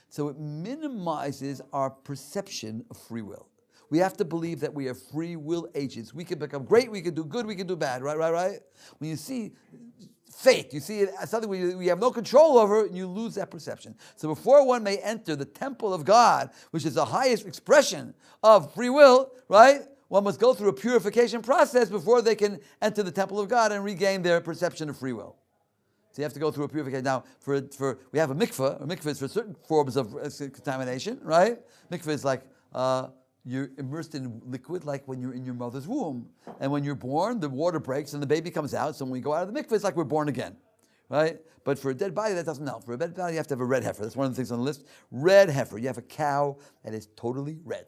So it minimizes our perception of free will. We have to believe that we are free will agents. We can become great, we can do good, we can do bad, right? When you see fate, you see it as something we have no control over, and you lose that perception. So before one may enter the temple of God, which is the highest expression of free will, right? One must go through a purification process before they can enter the temple of God and regain their perception of free will. So you have to go through a purification. Now, we have a mikveh. A mikveh is for certain forms of contamination, right? Mikveh is like you're immersed in liquid like when you're in your mother's womb. And when you're born, the water breaks and the baby comes out. So when we go out of the mikveh, it's like we're born again, right? But for a dead body, that doesn't help. For a dead body, you have to have a red heifer. That's one of the things on the list. Red heifer. You have a cow that is totally red.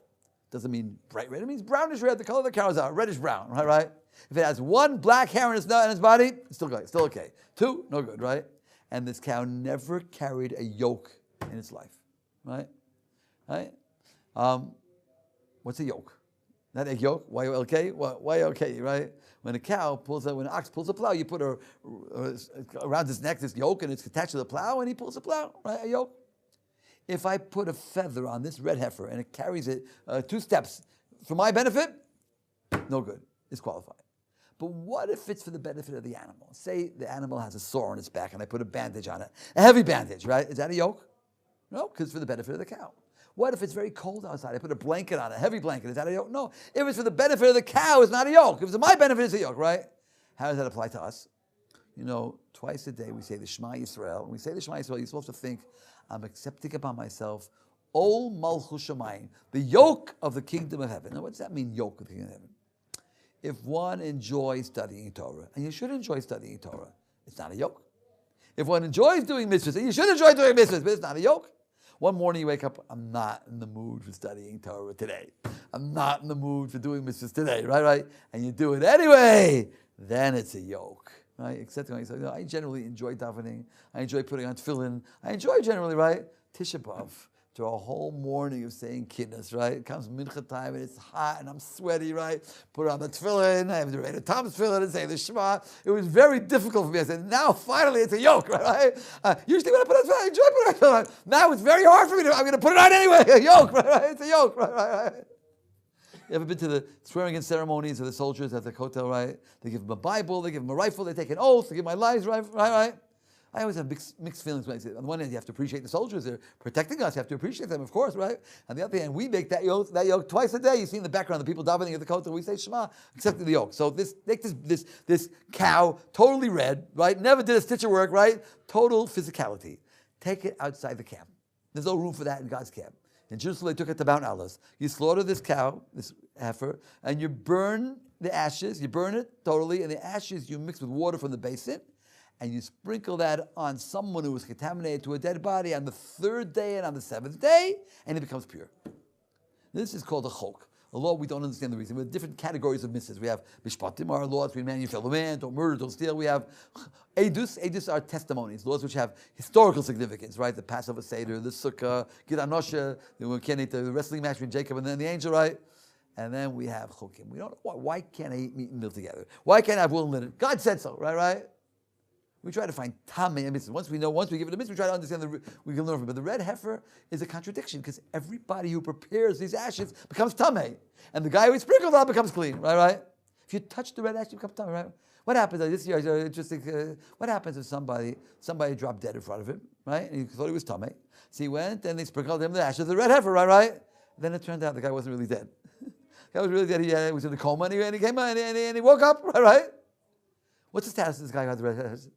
Doesn't mean bright red. It means brownish red. The color of the cow is reddish brown, right? If it has one black hair in its body, it's still good. Still okay. Two, no good, right? And this cow never carried a yoke in its life, right? Right? What's a yoke? Not a yoke. Y-O-L-K. Y-O-K, right? When an ox pulls a plow, you put around his neck this yoke, and it's attached to the plow, and he pulls the plow, right? A yoke. If I put a feather on this red heifer and it carries it 2 steps for my benefit, no good. It's qualified. But what if it's for the benefit of the animal? Say the animal has a sore on its back and I put a bandage on it. A heavy bandage, right? Is that a yoke? No, because it's for the benefit of the cow. What if it's very cold outside? I put a blanket on it, a heavy blanket. Is that a yoke? No. If it's for the benefit of the cow, it's not a yoke. If it's for my benefit, it's a yoke, right? How does that apply to us? Twice a day we say the Shema Yisrael. When we say the Shema Yisrael, you're supposed to think, I'm accepting upon myself Ol Malchus Shamayim, the yoke of the kingdom of heaven. Now, what does that mean, yoke of the kingdom of heaven? If one enjoys studying Torah, and you should enjoy studying Torah, it's not a yoke. If one enjoys doing mitzvahs, and you should enjoy doing mitzvahs, but it's not a yoke. One morning you wake up, I'm not in the mood for studying Torah today. I'm not in the mood for doing mitzvahs today, right? And you do it anyway, then it's a yoke. Right? Accepting myself. I generally enjoy davening. I enjoy putting on tefillin. I enjoy generally, right? Tisha B'Av. To a whole morning of saying kiddush, right? It comes mincha time and it's hot and I'm sweaty, right? Put on the tefillin. I have to read a Tom's tefillin and say the Shema. It was very difficult for me. I said, now finally it's a yoke, right? Usually when I put on tefillin, I enjoy putting on tefillin. Now it's very hard for me. I'm going to put it on anyway. A yoke, right? It's a yoke, right? You ever been to the swearing-in ceremonies of the soldiers at the hotel, right? They give them a Bible, they give them a rifle, they take an oath, they give my lives, right? I always have mixed feelings when I say it. On the one hand, you have to appreciate the soldiers. They're protecting us. You have to appreciate them, of course, right? On the other hand, we make that yoke twice a day. You see in the background, the people davening at the kotel, we say Shema, accepting the yoke. So this cow, totally red, right? Never did a stitch of work, right? Total physicality. Take it outside the camp. There's no room for that in God's camp. In Jerusalem, they took it to Mount Alas. You slaughter this cow, this heifer, and you burn the ashes. You burn it totally, and the ashes you mix with water from the basin, and you sprinkle that on someone who was contaminated to a dead body on the 3rd day and on the 7th day, and it becomes pure. This is called a chok. A law we don't understand the reason. We have different categories of mitzvahs. We have mishpatim, our laws, we man your fellow man, don't murder, don't steal. We have edus. Edus are testimonies, laws which have historical significance, right? The Passover Seder, the Sukkah, Gid Anosha, the wrestling match between Jacob and then the angel, right? And then we have chokim. We don't know why can't I eat meat and milk together? Why can't I have wool and linen? God said so, right? We try to find tamei mitzvah. Once we give it a mitzvah, we try to understand we can learn from it. But the red heifer is a contradiction because everybody who prepares these ashes becomes tamei, and the guy who sprinkled on becomes clean, right? If you touch the red ash, you become tamei, right? What happens this year? Interesting. What happens if somebody dropped dead in front of him, right? And he thought he was tamei, so he went and they sprinkled him the ashes of the red heifer, right? Then it turned out the guy wasn't really dead. The guy was really dead. He was in a coma, and he came out and he woke up, right? What's the status of this guy who had the red ashes?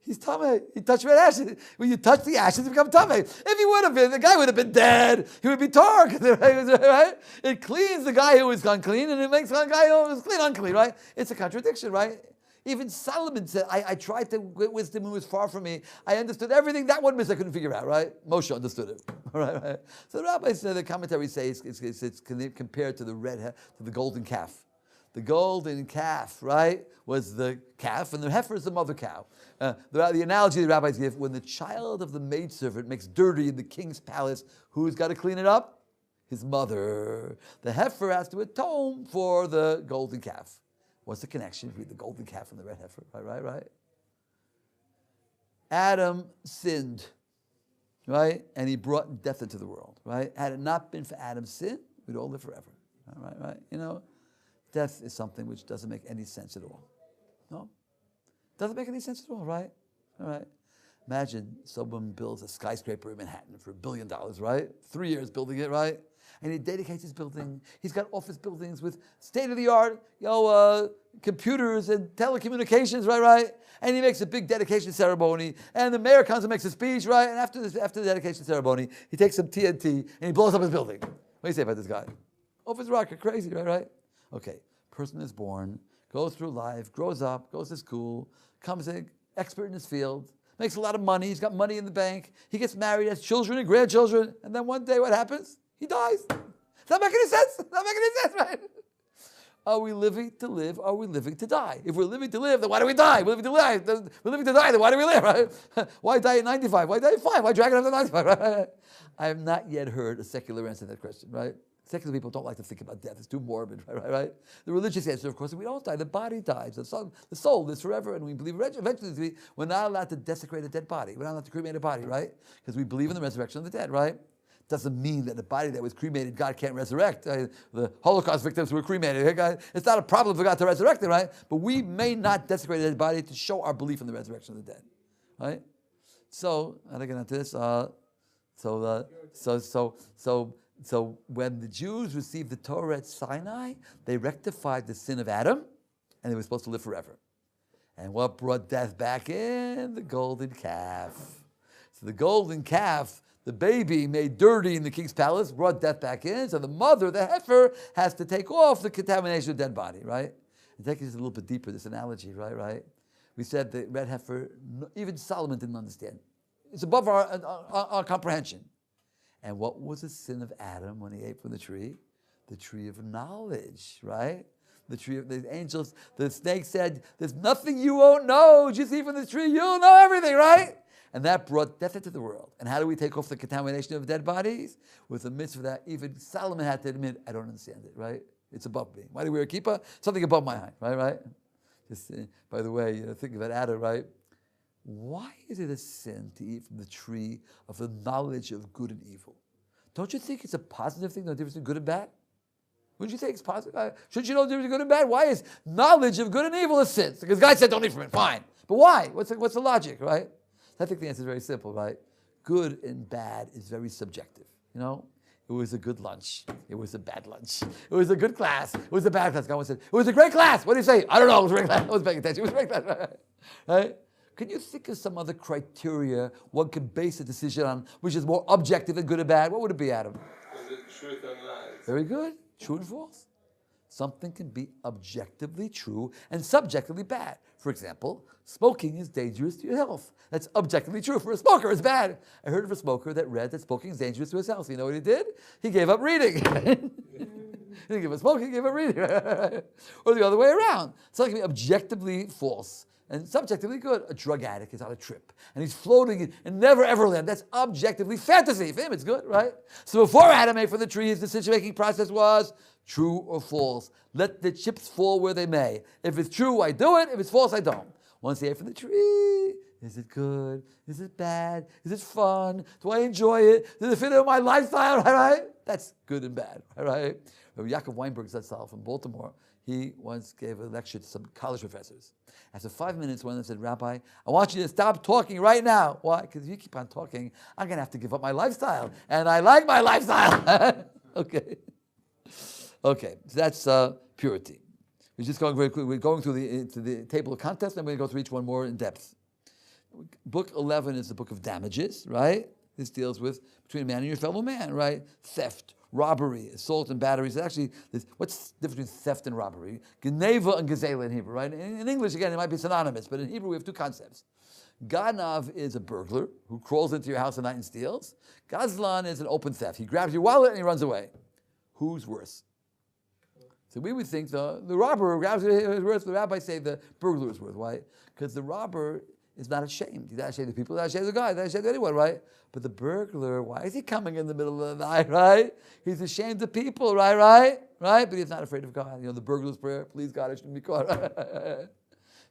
He's tamei. He touched red ashes. When you touch the ashes, you become tamei. If he would have been, the guy would have been dead. He would be tar, right? It cleans the guy who was unclean, and it makes the guy who was clean unclean, right? It's a contradiction, right? Even Solomon said, I tried to get wisdom who was far from me. I understood everything. That one miss I couldn't figure out, right? Moshe understood it, right? So the rabbis, the commentaries say it's compared to the golden calf. The golden calf, right, was the calf, and the heifer is the mother cow. The analogy the rabbis give, when the child of the maidservant makes dirty in the king's palace, who's got to clean it up? His mother. The heifer has to atone for the golden calf. What's the connection between the golden calf and the red heifer? Right. Adam sinned, right? And he brought death into the world, right? Had it not been for Adam's sin, we'd all live forever, right? Death is something which doesn't make any sense at all. No? Doesn't make any sense at all, right? All right. Imagine someone builds a skyscraper in Manhattan for $1 billion, right? 3 years building it, right? And he dedicates his building. He's got office buildings with state-of-the-art, computers and telecommunications, right? And he makes a big dedication ceremony. And the mayor comes and makes a speech, right? And after the dedication ceremony, he takes some TNT and he blows up his building. What do you say about this guy? Off his rocker, crazy, right? Okay, person is born, goes through life, grows up, goes to school, becomes an expert in his field, makes a lot of money, he's got money in the bank, he gets married, has children and grandchildren, and then one day what happens? He dies. Does that make any sense? Does that make any sense, right? Are we living to live? Are we living to die? If we're living to live, then why do we die? We're living to live. We're living to die, then why do we live, right? Why die at 95? Why die at 5? Why drag it up to 95, right? I have not yet heard a secular answer to that question, right? Secular people don't like to think about death. It's too morbid, right? The religious answer, of course, is we don't die. The body dies. The soul lives forever, and we believe eventually we're not allowed to desecrate a dead body. We're not allowed to cremate a body, right? Because we believe in the resurrection of the dead, right? Doesn't mean that the body that was cremated, God can't resurrect. The Holocaust victims were cremated. It's not a problem for God to resurrect them, right? But we may not desecrate a dead body to show our belief in the resurrection of the dead, right? So, how do I get into this? So when the Jews received the Torah at Sinai, they rectified the sin of Adam, and they were supposed to live forever. And what brought death back in? The golden calf. So the golden calf, the baby made dirty in the king's palace, brought death back in. So the mother, the heifer, has to take off the contamination of the dead body, right? And take it a little bit deeper, this analogy, right? We said the red heifer, even Solomon didn't understand. It's above our comprehension. And what was the sin of Adam when he ate from the tree? The tree of knowledge, right? The tree of the angels, the snake said, there's nothing you won't know. Just eat from the tree, you'll know everything, right? And that brought death into the world. And how do we take off the contamination of dead bodies? With a mitzvah that even Solomon had to admit, I don't understand it, right? It's above me. Why do we wear a kippah? Something above my height, right? Just, by the way, think about Adam, right? Why is it a sin to eat from the tree of the knowledge of good and evil? Don't you think it's a positive thing, no difference between good and bad? Wouldn't you think it's positive? Shouldn't you know the difference between good and bad? Why is knowledge of good and evil a sin? Because God said don't eat from it, fine. But why? What's the logic, right? I think the answer is very simple, right? Good and bad is very subjective. It was a good lunch. It was a bad lunch. It was a good class. It was a bad class. God said, it was a great class. What do you say? I don't know. It was a great class. I was paying attention. It was a great class. Right? Can you think of some other criteria one could base a decision on which is more objective than good and bad? What would it be, Adam? Is it truth and lies? Very good. True and false. Something can be objectively true and subjectively bad. For example, smoking is dangerous to your health. That's objectively true. For a smoker, it's bad. I heard of a smoker that read that smoking is dangerous to his health. You know what he did? He gave up reading. He didn't give up smoking, he gave up reading. Or the other way around. Something can be objectively false and subjectively good. A drug addict is on a trip and he's floating and never ever land. That's objectively fantasy. For him, it's good, right? So before Adam ate from the tree, his decision-making process was true or false. Let the chips fall where they may. If it's true, I do it. If it's false, I don't. Once he ate from the tree, is it good? Is it bad? Is it fun? Do I enjoy it? Does it fit in my lifestyle? Right? That's good and bad. Right? Rabbi Yaakov Weinberg Zatzal from Baltimore, he once gave a lecture to some college professors. After 5 minutes, one of them said, Rabbi, I want you to stop talking right now. Why? Because if you keep on talking, I'm going to have to give up my lifestyle. And I like my lifestyle. Okay. Okay, so that's purity. We're just going very quickly. We're going through the table of contents, and we're going to go through each one more in depth. Book 11 is the book of damages, right? This deals with between a man and your fellow man, right? Theft, robbery, assault, and batteries. Actually, what's the difference between theft and robbery? Geneva and gezela in Hebrew, right? In English, again, it might be synonymous, but in Hebrew, we have two concepts. Ganav is a burglar who crawls into your house at night and steals. Gazlan is an open theft. He grabs your wallet and he runs away. Who's worse? So we would think the robber grabs it is worth. The rabbis say the burglar is worth. Why? Because the robber is not ashamed. He's not ashamed of people. He's not ashamed of the guy. He's not ashamed of anyone, right? But the burglar, why is he coming in the middle of the night, right? He's ashamed of people, right? But he's not afraid of God. The burglar's prayer, please God, I shouldn't be caught. In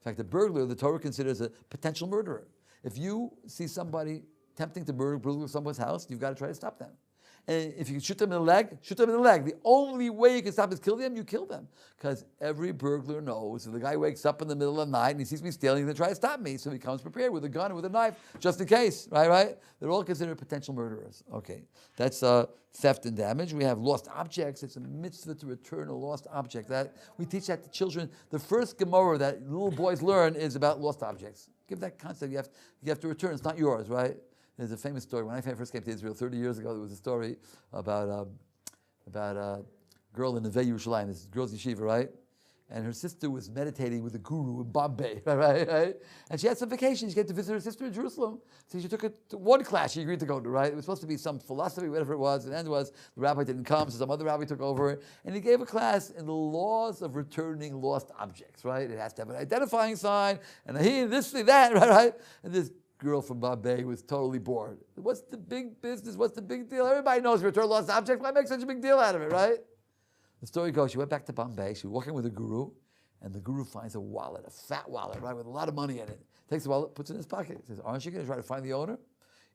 fact, the burglar, the Torah considers a potential murderer. If you see somebody attempting to burgle someone's house, you've got to try to stop them. And if you shoot them in the leg, shoot them in the leg. The only way you can stop is kill them, you kill them. Because every burglar knows if the guy wakes up in the middle of the night and he sees me stealing, he's going to try to stop me. So he comes prepared with a gun and with a knife, just in case, right? They're all considered potential murderers. Okay, that's theft and damage. We have lost objects. It's a mitzvah to return a lost object. That we teach that to children. The first Gemara that little boys learn is about lost objects. Give that concept. You have to return. It's not yours, right? There's a famous story. When I first came to Israel 30 years ago, there was a story about girl in Neve Yerushalayim, this girl's yeshiva, right? And her sister was meditating with a guru in Bombay, right? And she had some vacation. She came to visit her sister in Jerusalem. So she took it to one class she agreed to go to, right? It was supposed to be some philosophy, whatever it was. And the end was, the rabbi didn't come, so some other rabbi took over it. And he gave a class in the laws of returning lost objects, right? It has to have an identifying sign, and this, that, right? And this girl from Bombay was totally bored. What's the big business? What's the big deal? Everybody knows return lost objects. Why make such a big deal out of it, right? The story goes, she went back to Bombay, she was walking with a guru, and the guru finds a wallet, a fat wallet, right, with a lot of money in it. Takes the wallet, puts it in his pocket. Says, aren't you going to try to find the owner?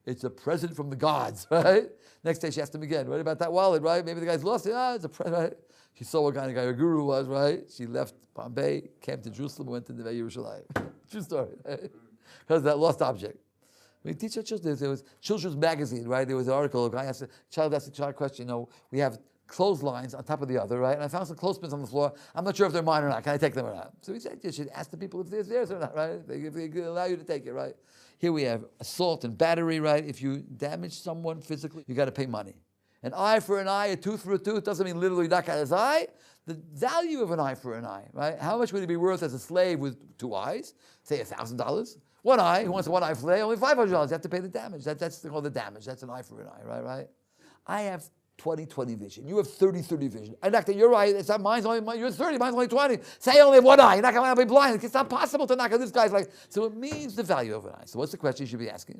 It's a present from the gods, right? Next day she asked him again, what about that wallet, right? Maybe the guy's lost it. It's a present, right? She saw what kind of guy her guru was, right? She left Bombay, came to Jerusalem, went to Neve Yerushalayim. True story, right? Because of that lost object. We teach our children, there was Children's Magazine, right? There was an article, a child asked a child question, we have clotheslines on top of the other, right? And I found some clothespins on the floor. I'm not sure if they're mine or not. Can I take them or not? So we said, you should ask the people if they're theirs or not, right? If they allow you to take it, right? Here we have assault and battery, right? If you damage someone physically, you got to pay money. An eye for an eye, a tooth for a tooth, doesn't mean literally knock out his eye. The value of an eye for an eye, right? How much would it be worth as a slave with two eyes? Say $1,000. One eye, who wants a one eye fillet? Only $500. You have to pay the damage. That's called the damage. That's an eye for an eye, right? I have 20/20 vision. You have 30/30 vision. I knocked at your eye. It's not mine's only yours 30. Mine's only 20. Say I only have one eye. You're not going to be blind. It's not possible to knock at this guy's like. So it means the value of an eye. So what's the question you should be asking?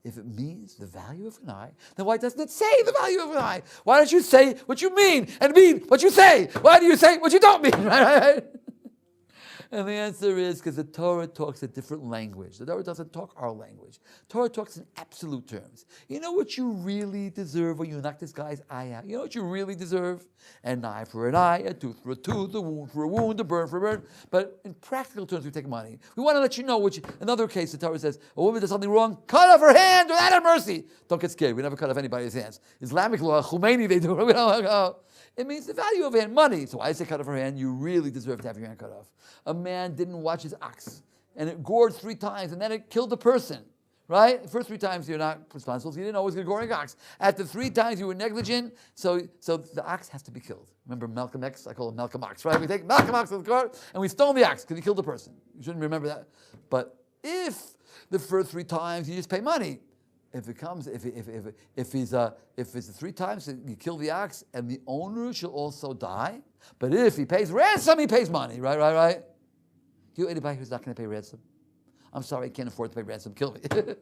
If it means the value of an eye, then why doesn't it say the value of an eye? Why don't you say what you mean and mean what you say? Why do you say what you don't mean? Right? And the answer is because the Torah talks a different language. The Torah doesn't talk our language. Torah talks in absolute terms. You know what you really deserve when you knock this guy's eye out? You know what you really deserve? An eye for an eye, a tooth for a tooth, a wound for a wound, a burn for a burn. But in practical terms, we take money. We want to let you know what another case, the Torah says, a woman does something wrong, cut off her hand without her mercy. Don't get scared. We never cut off anybody's hands. Islamic law, Khomeini, they do. We don't go. It means the value of a hand, money. So I say cut off her hand, you really deserve to have your hand cut off. A man didn't watch his ox, and it gored 3 times, and then it killed the person, right? The first 3 times you're not responsible, so you didn't know it was going to gore an ox. At the 3 times you were negligent, so the ox has to be killed. Remember Malcolm X? I call him Malcolm Ox, right? We take Malcolm Ox to the court, and we stone the ox because he killed the person. You shouldn't remember that. But if the first 3 times you just pay money, if it's the 3 times that you kill the ox and the owner shall also die, but if he pays ransom, he pays money, right? Do you know anybody who's not going to pay ransom? I'm sorry, I can't afford to pay ransom. Kill me. Of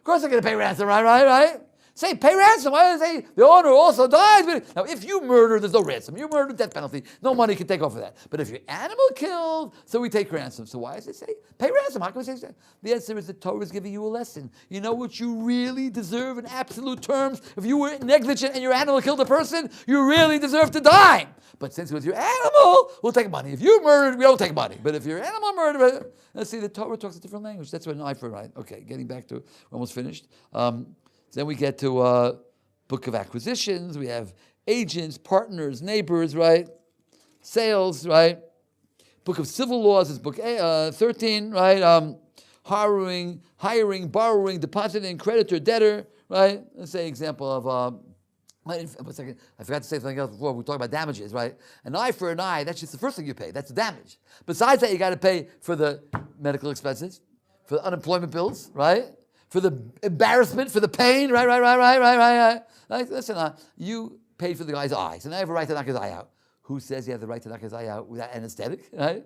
course I'm going to pay ransom, right? Say, pay ransom. Why does it say the owner also dies? Now, if you murder, there's no ransom. You murder, death penalty. No money can take over that. But if your animal killed, so we take ransom. So why does it say pay ransom? How can we say that? The answer is the Torah is giving you a lesson. You know what you really deserve in absolute terms? If you were negligent and your animal killed a person, you really deserve to die. But since it was your animal, we'll take money. If you murdered, we don't take money. But if your animal murdered, let's see, the Torah talks a different language. That's what an eye for an eye. Okay, getting back to, we're almost finished. Then we get to book of acquisitions. We have agents, partners, neighbors, right? Sales, right? Book of civil laws is book 13, right? Hiring, borrowing, depositing, creditor, debtor, right? Let's say example of. One second, I forgot to say something else before. We talk about damages, right? An eye for an eye, that's just the first thing you pay. That's the damage. Besides that, you got to pay for the medical expenses, for the unemployment bills, right? For the embarrassment, for the pain, right? Like, listen, you paid for the guy's eyes, and I have a right to knock his eye out. Who says you have the right to knock his eye out without anesthetic, right?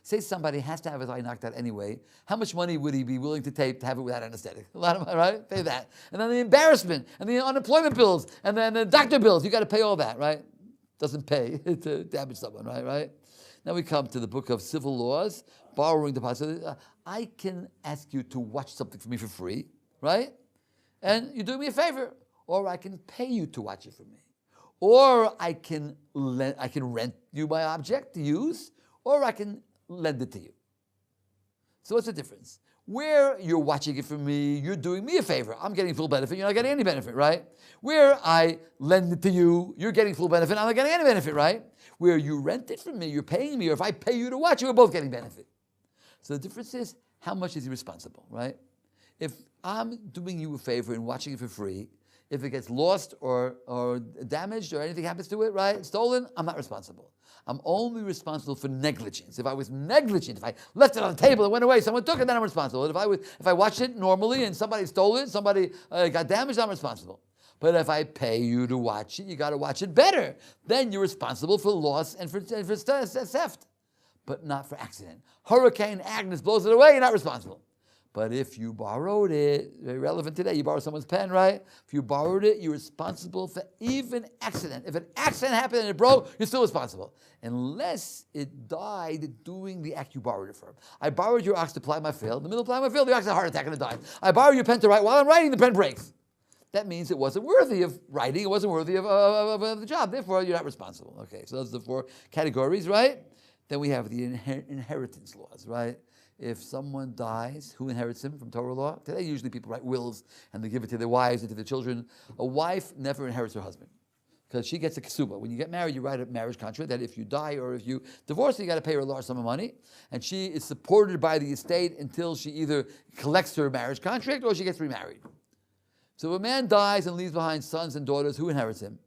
Say somebody has to have his eye knocked out anyway. How much money would he be willing to take to have it without anesthetic? A lot of money, right? Pay that. And then the embarrassment, and the unemployment bills, and then the doctor bills. You got to pay all that, right? Doesn't pay to damage someone, right? Now we come to the book of civil laws, borrowing deposit. I can ask you to watch something for me for free, right? And you do me a favor, or I can pay you to watch it for me. Or I can rent you my object to use, or I can lend it to you. So what's the difference? Where you're watching it for me, you're doing me a favor. I'm getting full benefit, you're not getting any benefit, right? Where I lend it to you, you're getting full benefit, I'm not getting any benefit, right? Where you rent it from me, you're paying me, or if I pay you to watch it, we're both getting benefit. So the difference is, how much is he responsible, right? If I'm doing you a favor and watching it for free, If it gets lost or damaged or anything happens to it, right, stolen, I'm not responsible. I'm only responsible for negligence. If I was negligent, if I left it on the table and went away, someone took it, then I'm responsible. If I watched it normally and somebody stole it, somebody got damaged, I'm responsible. But if I pay you to watch it, you got to watch it better. Then you're responsible for loss and for theft, but not for accident. Hurricane Agnes blows it away, you're not responsible. But if you borrowed it, very relevant today, you borrowed someone's pen, right? If you borrowed it, you're responsible for even accident. If an accident happened and it broke, you're still responsible. Unless it died doing the act you borrowed it for. I borrowed your ox to ply my field. In the middle of plying my field, the ox had a heart attack and it died. I borrowed your pen to write. While I'm writing, the pen breaks. That means it wasn't worthy of writing. It wasn't worthy of the job. Therefore, you're not responsible. Okay, so those are the 4 categories, right? Then we have the inheritance laws, right? If someone dies, who inherits him from Torah law? Today, usually people write wills and they give it to their wives and to their children. A wife never inherits her husband because she gets a ksuba. When you get married, you write a marriage contract that if you die or if you divorce, you got to pay her a large sum of money. And she is supported by the estate until she either collects her marriage contract or she gets remarried. So if a man dies and leaves behind sons and daughters, who inherits him?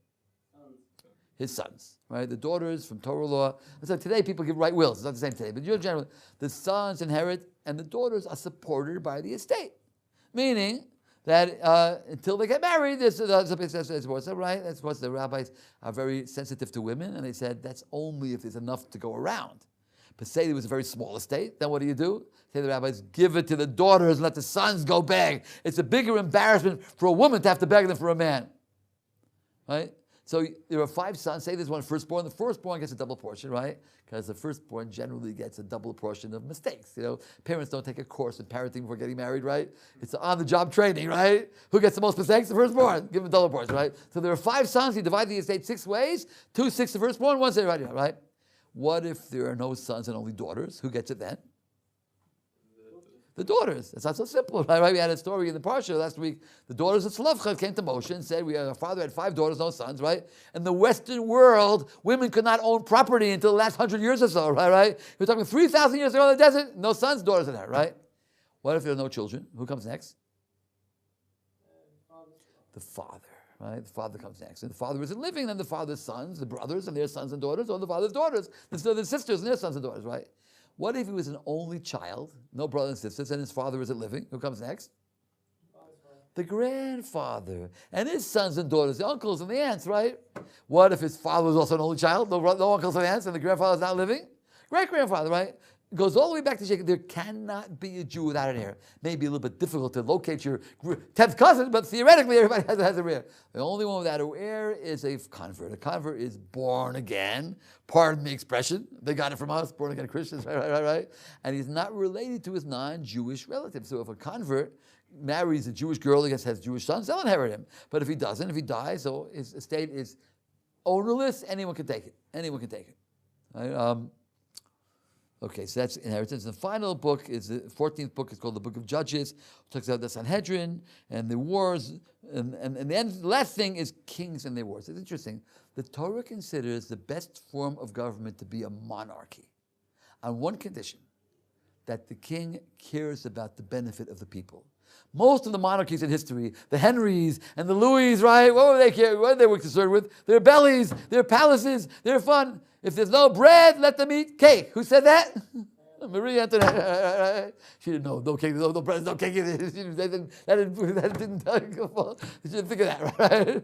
His sons, right? The daughters from Torah law. So today people write wills. It's not the same today, but generally the sons inherit and the daughters are supported by the estate. Meaning that until they get married, there's right? That's what the rabbis are very sensitive to women, and they said that's only if there's enough to go around. But say there was a very small estate, then what do? Say the rabbis, give it to the daughters and let the sons go beg. It's a bigger embarrassment for a woman to have to beg than for a man. Right? So there are 5 sons. Say there's one firstborn. The firstborn gets a double portion, right? Because the firstborn generally gets a double portion of mistakes. You know, parents don't take a course in parenting before getting married, right? It's on-the-job training, right? Who gets the most mistakes? The firstborn. Give him a double portion, right? So there are 5 sons. You divide the estate 6 ways. 2/6 the firstborn, 1/6 right? What if there are no sons and only daughters? Who gets it then? The daughters. It's not so simple, right? We had a story in the Parsha last week. The daughters of Tzlafcha came to Moshe and said, our father had 5 daughters, no sons, right? In the Western world, women could not own property until the last 100 years or so, right? We're talking 3,000 years ago in the desert, no sons, daughters in there, right? What if there are no children? Who comes next? The father, right? The father comes next. And the father isn't living, then the father's sons, the brothers and their sons and daughters, or the father's daughters, the sisters and their sons and daughters, right? What if he was an only child, no brothers and sisters, and his father isn't living? Who comes next? The grandfather and his sons and daughters, the uncles and the aunts, right? What if his father was also an only child, no uncles and aunts, and the grandfather's not living? Great-grandfather, right? It goes all the way back to Jacob. There cannot be a Jew without an heir. Maybe a little bit difficult to locate your 10th cousin, but theoretically everybody has an heir. The only one without an heir is a convert. A convert is born again. Pardon the expression. They got it from us, born again Christians, right? And he's not related to his non-Jewish relatives. So if a convert marries a Jewish girl who has Jewish sons, they'll inherit him. But if he doesn't, if he dies, so his estate is ownerless, anyone can take it. Anyone can take it. Right? Okay, so that's inheritance. The final book is the 14th book. It's called the Book of Judges. It talks about the Sanhedrin and the wars. And the last thing is kings and their wars. It's interesting. The Torah considers the best form of government to be a monarchy on one condition, that the king cares about the benefit of the people. Most of the monarchies in history, the Henrys and the Louis, right? What were they care? What were they concerned with? Their bellies, their palaces, their fun. If there's no bread, let them eat cake. Who said that? Marie Antoinette. She didn't know. No cake, no bread, no cake. That didn't she didn't think of that,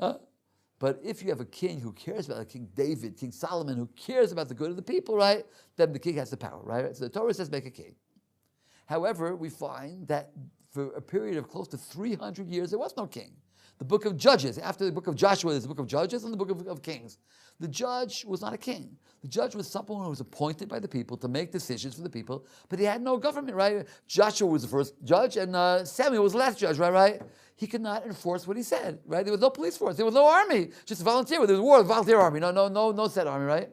right? But if you have a king who cares about it, King David, King Solomon, who cares about the good of the people, right? Then the king has the power, right? So the Torah says make a king. However, we find that for a period of close to 300 years, there was no king. The book of Judges, after the book of Joshua, there's the book of Judges and the book of Kings. The judge was not a king. The judge was someone who was appointed by the people to make decisions for the people, but he had no government, right? Joshua was the first judge, and Samuel was the last judge, right? He could not enforce what he said, right? There was no police force. There was no army. Just a volunteer. There was a war, a volunteer army. No set army, right?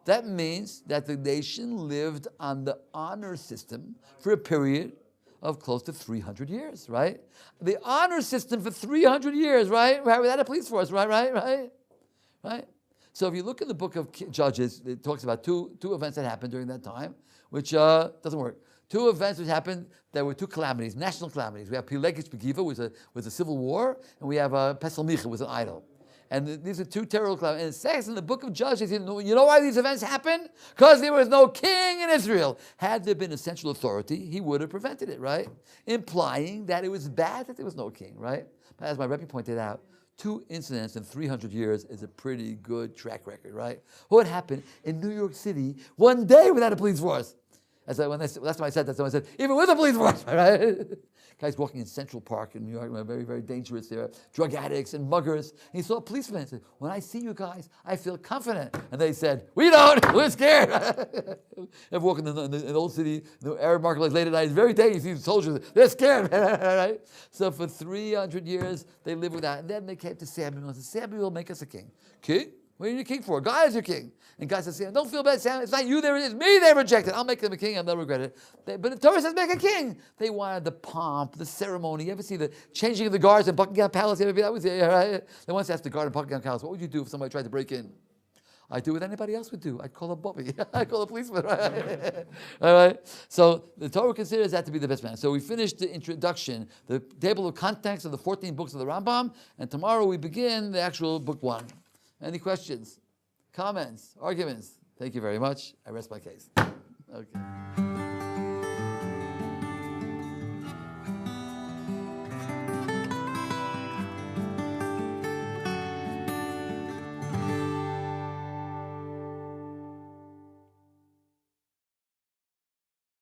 That means that the nation lived on the honor system for a period of close to 300 years, right? The honor system for 300 years, right? Without a police force, right? So if you look in the book of Judges, it talks about two events that happened during that time, which doesn't work. Two events which happened that were two calamities, national calamities. We have Pilegish Begiva, was a civil war, and we have Pesel Micha, was an idol. And these are two terrible calamities. And it says in the book of Judges, you know why these events happened? Because there was no king in Israel. Had there been a central authority, he would have prevented it, right? Implying that it was bad that there was no king, right? But as my Rabbi pointed out, 2 incidents in 300 years is a pretty good track record, right? What happened in New York City one day without a police force? Last time I said that, someone said, even with a police force, right? Guys walking in Central Park in New York, very, very dangerous. There are drug addicts and muggers. And he saw a policeman and said, when I see you guys, I feel confident. And they said, we don't, we're scared. And walking in the old city, the Arab marketplace late at night, it's very dangerous. You see the soldiers, they're scared, right? So for 300 years, they lived with that. And then they came to Samuel and said, Samuel, make us a king. King? What are you a king for? God is your king. And God says, don't feel bad, Samuel. It's not you, it's me they rejected. I'll make them a king, and they'll regret it. But the Torah says, make a king. They wanted the pomp, the ceremony. You ever see the changing of the guards in Buckingham Palace? You ever be that? Right? They once asked the guard in Buckingham Palace, what would you do if somebody tried to break in? I'd do what anybody else would do. I'd call a Bobby. I'd call a policeman. Right? All right? So the Torah considers that to be the best man. So we finished the introduction, the table of contents of the 14 books of the Rambam, and tomorrow we begin the actual book 1. Any questions, comments, arguments? Thank you very much. I rest my case. Okay.